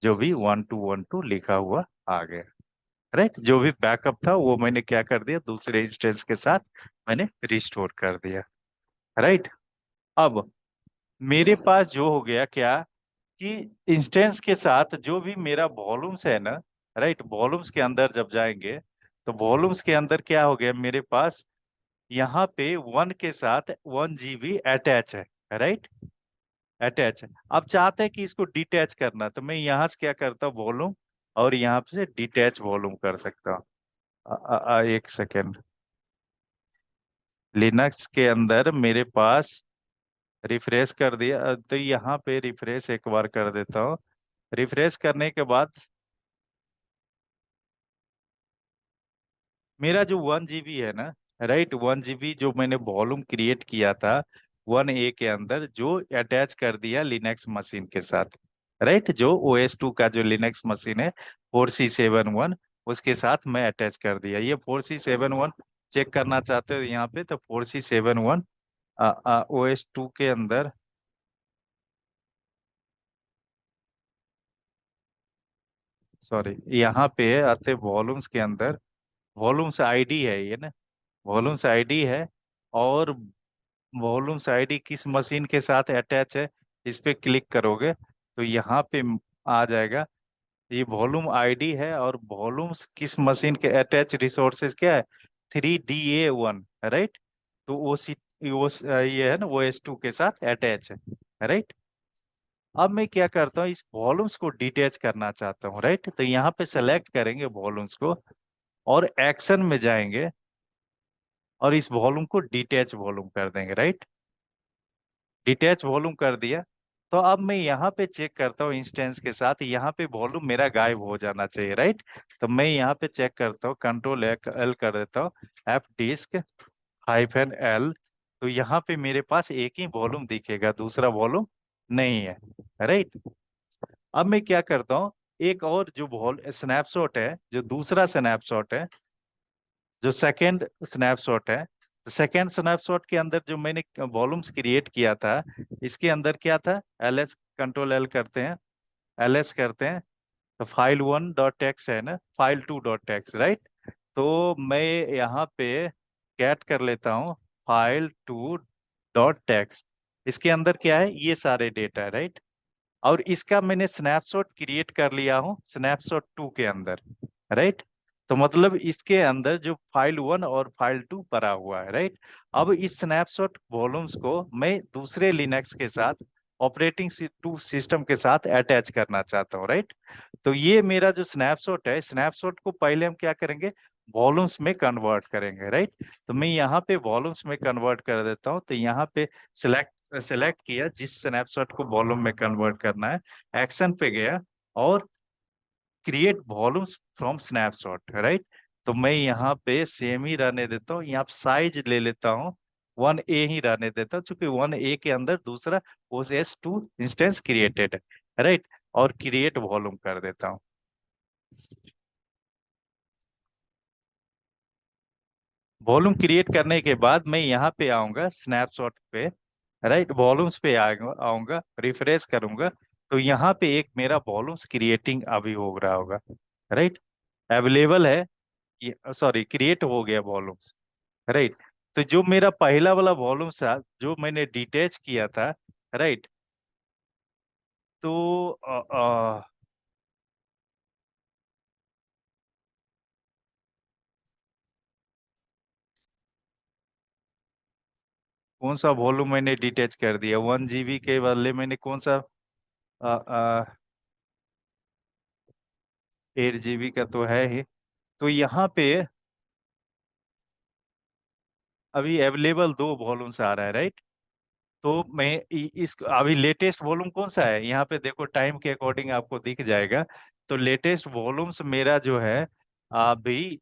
जो भी 1212 लिखा हुआ आ गया, राइट। जो भी बैकअप था वो मैंने क्या कर दिया, दूसरे इंस्टेंस के साथ मैंने रिस्टोर कर दिया, राइट। अब मेरे पास जो हो गया क्या, कि इंस्टेंस के साथ जो भी मेरा वॉल्यूम्स है ना, राइट, वॉल्यूम्स के अंदर जब जाएंगे, तो वॉल्यूम्स के अंदर क्या हो गया मेरे पास, यहाँ पे वन के साथ 1 GB अटैच है, राइट, अटैच है। अब चाहते हैं कि इसको डिटैच करना, तो मैं यहाँ से क्या करता हूँ, वॉल्यूम, और यहाँ से डिटैच वॉल्यूम कर सकता हूँ। एक सेकेंड, लिनक्स के अंदर मेरे पास रिफ्रेश कर दिया, तो यहाँ पे रिफ्रेश एक बार कर देता हूँ। रिफ्रेश करने के बाद मेरा जो 1 GB है ना, राइट, 1 GB जो मैंने वॉल्यूम क्रिएट किया था 1A के अंदर, जो अटैच कर दिया लिनक्स मशीन के साथ, राइट, जो OS 2 का जो लिनक्स मशीन है 4C71, उसके साथ मैं अटैच कर दिया। ये 4C71 चेक करना चाहते हो यहाँ पे, तो 4C71 OS 2 के अंदर, सॉरी, यहाँ पे आते वॉल्यूम्स के अंदर, वॉल्यूम्स आईडी है ये ना, वॉल्यूम्स आईडी है, और वॉल्यूम्स आईडी किस मशीन के साथ अटैच है, इस पे क्लिक करोगे तो यहाँ पे आ जाएगा, ये वॉल्यूम आईडी है, और वॉल्यूम्स किस मशीन के अटैच रिसोर्सेज क्या है, 3DA1, राइट। तो वो सी वो ये है ना OS 2 के साथ अटैच है, राइट। अब मैं क्या करता हूँ, इस वॉल्यूम्स को डिटैच करना चाहता हूँ, राइट, तो यहाँ पे सेलेक्ट करेंगे वॉल्यूम्स को, और एक्शन में जाएंगे, और इस वॉल्यूम को डिटैच वॉल्यूम कर देंगे, राइट, डिटैच वॉल्यूम कर दिया। तो अब मैं यहाँ पे चेक करता हूँ इंस्टेंस के साथ, यहाँ पे वॉल्यूम मेरा गायब हो जाना चाहिए, राइट। तो मैं यहाँ पे चेक करता हूँ, कंट्रोल एल कर देता हूँ, एफ डिस्क -L, तो यहाँ पे मेरे पास एक ही वॉल्यूम दिखेगा, दूसरा वॉल्यूम नहीं है, राइट। अब मैं क्या करता हूँ, एक और जो वॉल स्नैपशॉट है, जो दूसरा स्नैपशॉट है, जो सेकेंड स्नैपशॉट है, सेकेंड स्नैपशॉट के अंदर जो मैंने वॉल्यूम्स क्रिएट किया था, इसके अंदर क्या था, एल एस, कंट्रोल एल करते हैं, एल एस करते हैं, तो फाइल वन डॉट टेक्स्ट है ना, file to dot text, right. तो मैं यहाँ पे कैट कर लेता हूँ, फाइल टू डॉट टेक्स्ट, इसके अंदर क्या है, ये सारे डेटा है, राइट। और इसका मैंने स्नैपशॉट क्रिएट कर लिया हूँ स्नैपशॉट 2 के अंदर, राइट। तो मतलब इसके अंदर जो फाइल वन और फाइल टू पड़ा हुआ है, राइट। अब इस स्नैपशॉट वॉल्यूम्स को मैं दूसरे लिनक्स के साथ, ऑपरेटिंग टू सिस्टम के साथ अटैच करना चाहता हूँ, राइट। तो ये मेरा जो स्नैपशॉट है, स्नैपशॉट को पहले हम क्या करेंगे, वॉल्यूम्स में कन्वर्ट करेंगे, राइट। तो मैं यहाँ पे वॉल्यूम्स में कन्वर्ट कर देता हूँ, तो यहाँ पे सेलेक्ट किया जिस स्नैपशॉट को वॉल्यूम में कन्वर्ट करना है, एक्शन पे गया, और create volumes from snapshot, right. तो मैं यहाँ पे सेम ही रहने देता हूँ, यहाँ साइज ले लेता हूँ 1A ही रहने देता हूँ, क्योंकि 1A के अंदर दूसरा OS 2 इंस्टेंस क्रिएटेड है, राइट। और क्रिएट वॉल्यूम कर देता हूँ। वॉल्यूम क्रिएट करने के बाद मैं यहाँ पे आऊंगा स्नैपशॉट पे, राइट, वॉल्यूम्स पे आऊंगा, रिफ्रेश करूंगा, तो यहाँ पे एक मेरा वॉल्यूम्स क्रिएटिंग अभी हो रहा होगा, राइट, अवेलेबल है, सॉरी क्रिएट हो गया वॉल्यूम्स, राइट। तो जो मेरा पहला वाला वॉल्यूम था जो मैंने डिटैच किया था, राइट, तो कौन सा वॉल्यूम मैंने डिटैच कर दिया, 1 GB के बदले मैंने कौन सा, 8 GB का तो है ही। तो यहाँ पे अभी अवेलेबल दो वॉल्यूम्स आ रहा है, राइट। तो मैं इस अभी लेटेस्ट वॉल्यूम कौन सा है यहाँ पे देखो, टाइम के अकॉर्डिंग आपको दिख जाएगा। तो लेटेस्ट वॉल्यूम्स मेरा जो है अभी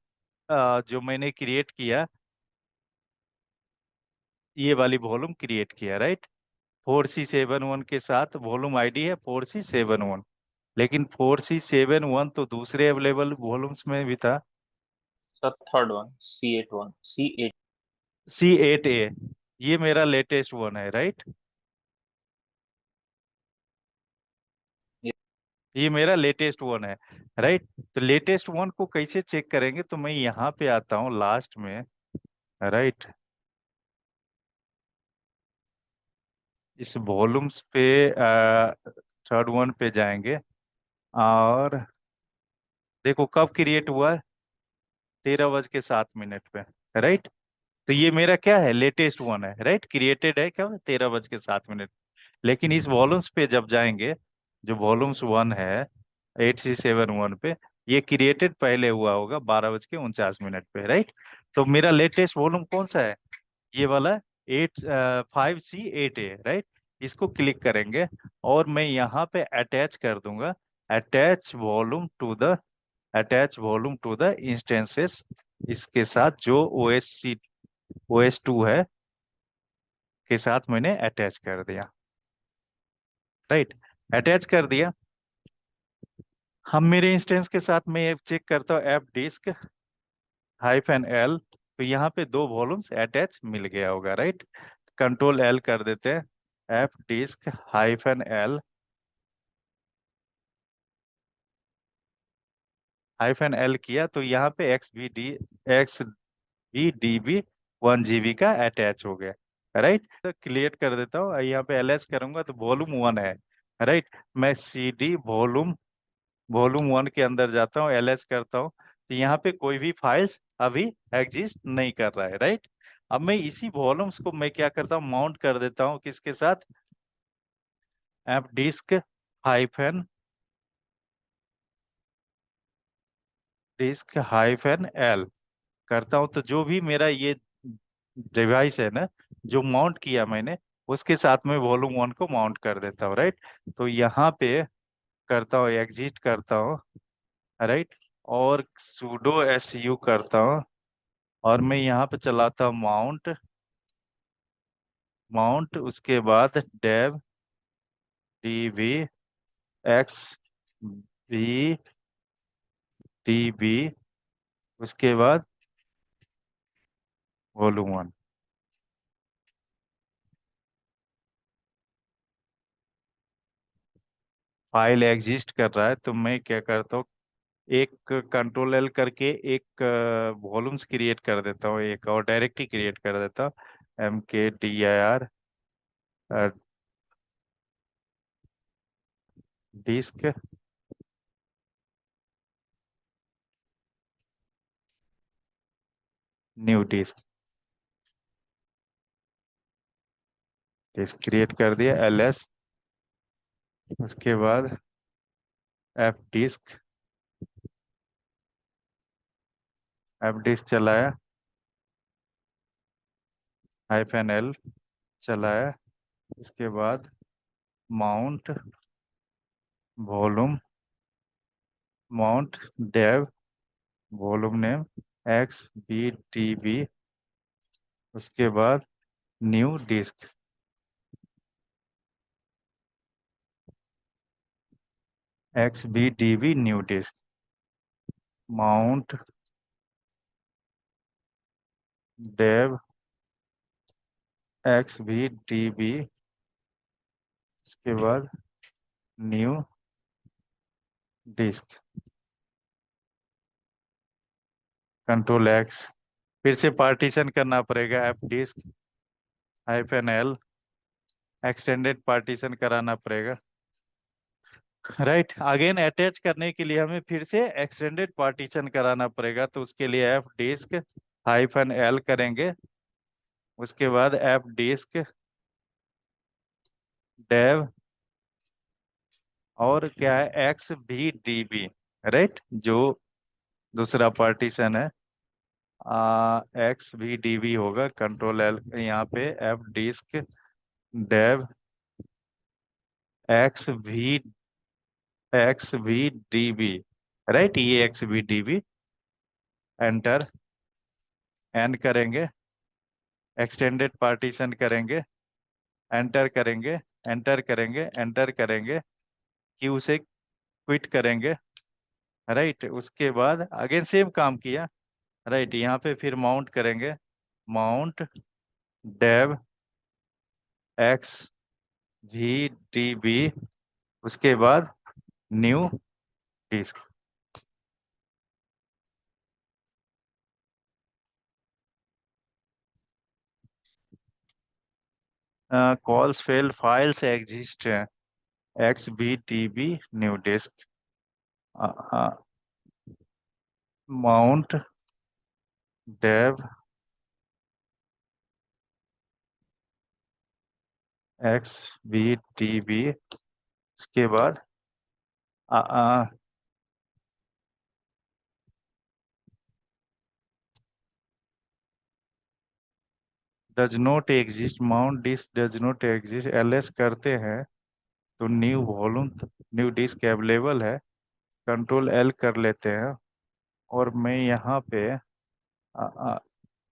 जो मैंने क्रिएट किया, ये वाली वॉल्यूम क्रिएट किया, राइट। 4C71 के साथ वॉल्यूम आईडी है 4C71। लेकिन 4C71 तो दूसरे अवेलेबल वॉल्यूम्स में भी था। Sir third one, C81, C8। C8A, ये मेरा लेटेस्ट वन है, राइट। ये मेरा लेटेस्ट वन है, राइट। तो लेटेस्ट वन को कैसे चेक करेंगे, तो मैं यहाँ पे आता हूँ लास्ट में, राइट। इस वॉल्यूम्स पे थर्ड वन पे जाएंगे, और देखो कब क्रिएट हुआ, 13:07 पे, राइट। तो ये मेरा क्या है, लेटेस्ट वन है, राइट, क्रिएटेड है क्या 13:07। लेकिन इस वॉल्यूम्स पे जब जाएंगे, जो वॉल्यूम्स वन है 8C71 पे, ये क्रिएटेड पहले हुआ होगा 12:49 पे, राइट। तो मेरा लेटेस्ट वॉल्यूम कौन सा है, ये वाला 5C8A, राइट। इसको क्लिक करेंगे और मैं यहाँ पे अटैच कर दूंगा, attach volume to the attach volume to the instances, इसके साथ जो OS2 है के साथ मैंने अटैच कर दिया, राइट। अटैच कर दिया। हम मेरे इंस्टेंस के साथ मैं चेक करता हूँ एफ डिस्क -L, तो यहाँ पे दो वॉल्यूम्स अटैच मिल गया होगा, राइट। कंट्रोल L कर देते हैं, एफ डिस्क -L, -L किया तो यहाँ पे XBDB 1 GB का अटैच हो गया, राइट। तो क्लियर कर देता हूँ, यहाँ पे LS करूंगा तो वॉल्यूम वन है, राइट। मैं CD वॉल्यूम वन के अंदर जाता हूँ, LS करता हूँ, तो यहाँ पे कोई भी फाइल्स अभी एग्जिस्ट नहीं कर रहा है, राइट। अब मैं इसी वॉल्यूम्स को मैं क्या करता हूँ, माउंट कर देता हूँ किसके साथ, एफ डिस्क -L करता हूँ। तो जो भी मेरा ये डिवाइस है ना, जो माउंट किया मैंने, उसके साथ में वॉल्यूम वन को माउंट कर देता हूँ, राइट। तो यहाँ पे करता हूँ, एग्जिट करता हूँ, राइट, और sudo su करता हूँ, और मैं यहाँ पे चलाता हूँ माउंट माउंट उसके बाद डेव DV XBDB, उसके बाद वॉल्यूम वन। फाइल एग्जिस्ट कर रहा है, तो मैं क्या करता हूँ, एक कंट्रोल L करके एक वॉल्यूम्स क्रिएट कर देता हूँ, एक और डायरेक्टली क्रिएट कर देता हूँ, MKDIR disk new disk, disk create कर दिया, LS, उसके बाद एफ डिस्क चलाया, -L चलाया, उसके बाद mount volume mount dev volume name XBDB, उसके बाद new disk XBDB new disk, mount dev XBDB, उसके बाद न्यू डिस्क, कंट्रोल X, फिर से पार्टीशन करना पड़ेगा, F disk -L extended partition कराना पड़ेगा, राइट। अगेन अटैच करने के लिए हमें फिर से एक्सटेंडेड पार्टीशन कराना पड़ेगा, तो उसके लिए एफ डिस्क -L करेंगे, उसके बाद एफ डिस्क डेव, और क्या है, XBDB, राइट, जो दूसरा पार्टीशन है XBDB होगा, कंट्रोल L यहाँ पे F disk dev XV right, ये XVDB एंटर, एन करेंगे, एक्सटेंडेड पार्टीशन करेंगे, एंटर करेंगे, एंटर करेंगे, एंटर करेंगे, क्यू से क्विट करेंगे। राइट, उसके बाद अगेन सेम काम किया। राइट, यहाँ पे फिर माउंट करेंगे, माउंट डेव XVDB, उसके बाद new disk. Calls fail, files exist है, XVDB new disk, mount dev XVDB, उसके बाद does not exist, mount disk does not exist, LS करते हैं तो new volume, new disk available है, कंट्रोल L कर लेते हैं, और मैं यहाँ पे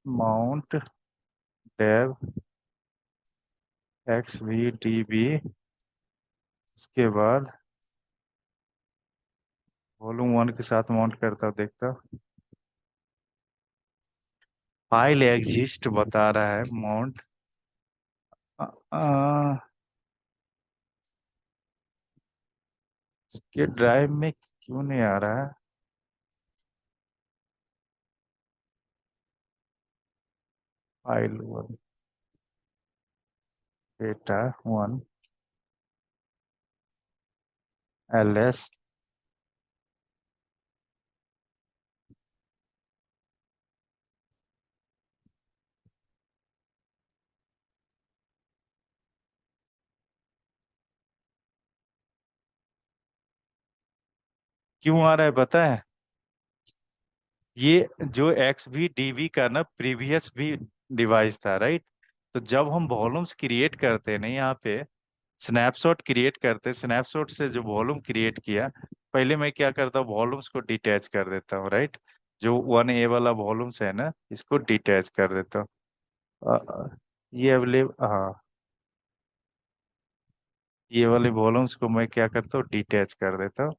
माउंट डेव XVDB, उसके बाद वॉल्यूम 1 के साथ माउंट करता हूँ, देखता, फाइल एग्जिस्ट बता रहा है, माउंट इसके ड्राइव में क्यों नहीं आ रहा है, फाइल 1, डेटा 1, LS, क्यों आ रहा है पता है? ये जो XVDB का ना प्रीवियस भी डिवाइस था, राइट? तो जब हम वॉल्यूम्स क्रिएट करते हैं ना, यहाँ पे स्नैपशॉट क्रिएट करते हैं, स्नैपशॉट से जो वॉल्यूम क्रिएट किया, पहले मैं क्या करता हूँ, वॉल्यूम्स को डिटैच कर देता हूँ, राइट? जो 1A वाला वॉल्यूम्स है ना, इसको डिटैच कर देता हूँ। ये अवेलेबल, हाँ, ये वाले वॉल्यूम्स को मैं क्या करता हूँ, डिटैच कर देता हूँ,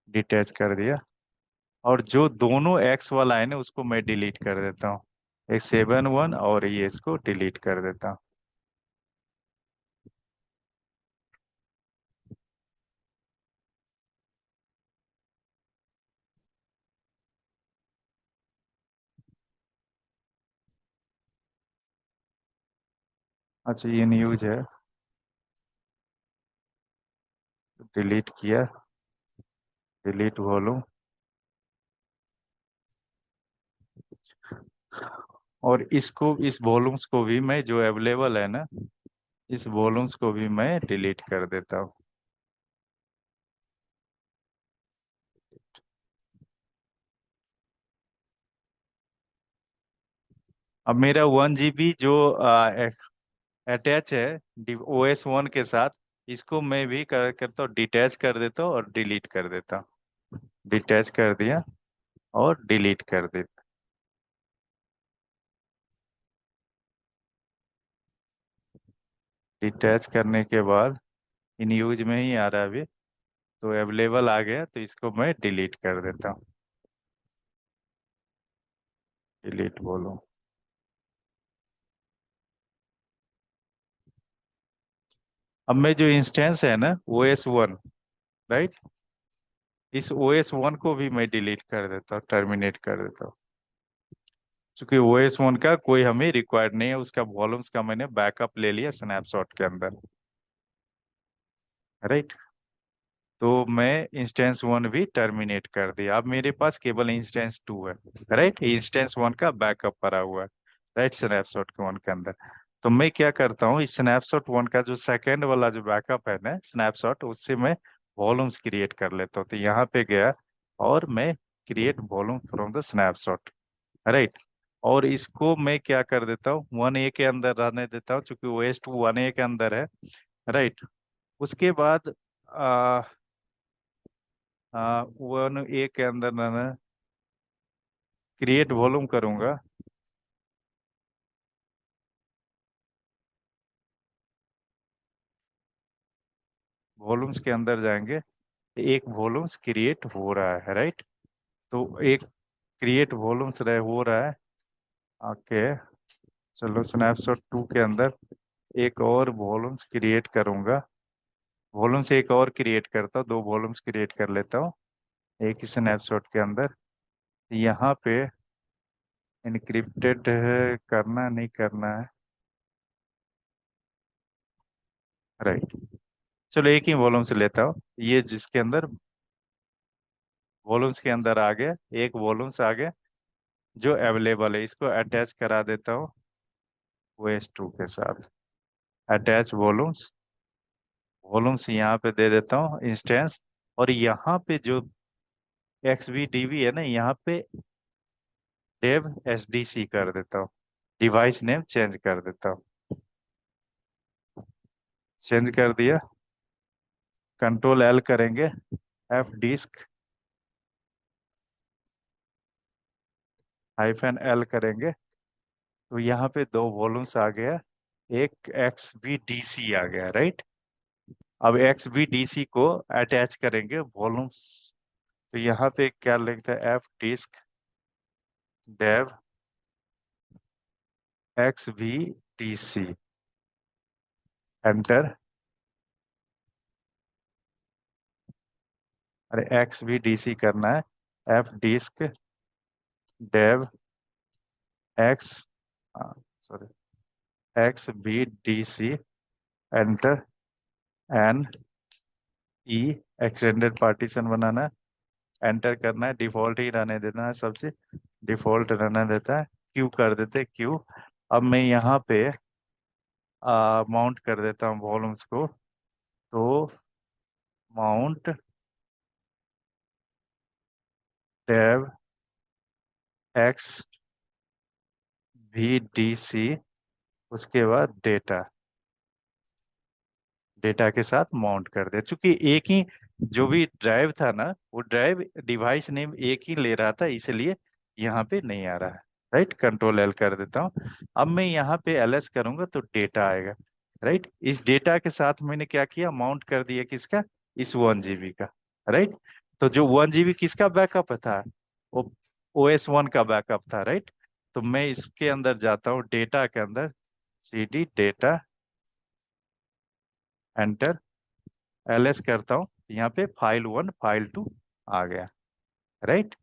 डिटैच कर दिया। और जो दोनों एक्स वाला है ना, उसको मैं डिलीट कर देता हूँ, एक 7-1, और ये इसको डिलीट कर देता हूँ। अच्छा, ये न्यूज है, डिलीट किया, डिलीट वॉल्यूम, और इसको, इस वॉल्यूम्स को भी मैं, जो अवेलेबल है ना, इस वॉल्यूम्स को भी मैं डिलीट कर देता हूँ। अब मेरा 1 GB जो अटैच है OS 1 के साथ, इसको मैं भी करता हूँ, डिटैच कर देता हूँ और डिलीट कर देता हूँ, डिटैच कर दिया और डिलीट कर देता। डिटैच करने के बाद इन यूज में ही आ रहा है अभी, तो अवेलेबल आ गया, तो इसको मैं डिलीट कर देता हूँ, डिलीट बोलो। अब मैं जो इंस्टेंस है ना OS 1, राइट, इस OS 1 को भी मैं डिलीट कर देता हूँ, टर्मिनेट कर देता हूँ, क्योंकि OS 1 का कोई हमें रिक्वायर्ड नहीं है, उसका वॉल्यूम्स का मैंने बैकअप ले लिया स्नैपशॉट के अंदर, राइट? तो मैं इंस्टेंस 1 भी टर्मिनेट कर दिया, अब मेरे पास केवल इंस्टेंस 2 है, राइट? इंस्टेंस 1 का बैकअप पड़ा हुआ है, राइट, स्नैपशॉट 1 के अंदर। तो मैं क्या करता हूँ, इस स्नैपशॉट 1 का जो सेकेंड वाला जो बैकअप है ना स्नैपशॉट, उससे मैं वॉल्यूम्स क्रिएट कर लेता हूँ। तो यहाँ पे गया और मैं create volume from the snapshot, right? और इसको मैं क्या कर देता हूँ, 1A के अंदर रहने देता हूँ, क्योंकि OS2 1A के अंदर है, राइट। उसके बाद आ, 1A के अंदर रहना, क्रिएट वॉल्यूम करूंगा। वॉल्यूम्स के अंदर जाएंगे, एक वॉल्यूम्स क्रिएट हो रहा है, राइट। तो एक क्रिएट वॉल्यूम्स रहे हो रहा है। ओके, चलो स्नैपशॉट 2 के अंदर एक और वॉल्यूम्स क्रिएट करूंगा। वॉल्यूम्स एक और क्रिएट करता हूँ, 2 वॉल्यूम्स क्रिएट कर लेता हूँ एक ही स्नैपशॉट के अंदर। यहाँ पे इनक्रिप्टेड करना नहीं करना है, राइट। चलो एक ही वॉल्यूम से लेता हूँ, ये जिसके अंदर वॉल्यूम्स के अंदर आ गया, एक वॉल्यूम्स आ गया जो अवेलेबल है, इसको अटैच करा देता हूँ OS2 के साथ। अटैच वॉल्यूम्स, वॉल्यूम्स यहाँ पे दे देता हूँ इंस्टेंस। और यहाँ पे जो XVDB है ना, यहाँ पे डेव SDC कर देता हूँ, डिवाइस नेम चेंज कर देता हूँ। चेंज कर दिया, Ctrl L करेंगे, F डिस्क -L करेंगे, तो यहाँ पे 2 वॉल्यूम्स आ गया, एक XVDC आ गया, राइट। अब XVDC को अटैच करेंगे वॉल्यूम्स, तो यहाँ पे क्या लिखता है, F disk dev XVDC, enter. अरे XVDC करना है, F disk dev x, sorry, XVDC, enter. N e extended partition बनाना है, एंटर करना है, डिफॉल्ट ही रहने देना है, सब चीज डिफॉल्ट रहने देता है, क्यू कर देते क्यू। अब मैं यहाँ पे माउंट कर देता हूँ वॉल्यूम्स को, तो माउंट टैब XVDC, उसके बाद डेटा, डेटा के साथ माउंट कर दे, चूंकि एक ही जो भी ड्राइव था ना, वो ड्राइव डिवाइस नेम एक ही ले रहा था, इसलिए यहाँ पे नहीं आ रहा है, राइट। Ctrl L कर देता हूँ। अब मैं यहाँ पे LS करूंगा तो डेटा आएगा, राइट। इस डेटा के साथ मैंने क्या किया, माउंट कर दिया किसका, इस 1 GB का, राइट। तो जो 1 GB किसका बैकअप था, वो OS1 का बैकअप था, राइट। तो मैं इसके अंदर जाता हूँ, डेटा के अंदर, CD डेटा, एंटर। LS करता हूँ, यहाँ पे फाइल 1 फाइल 2 आ गया, राइट।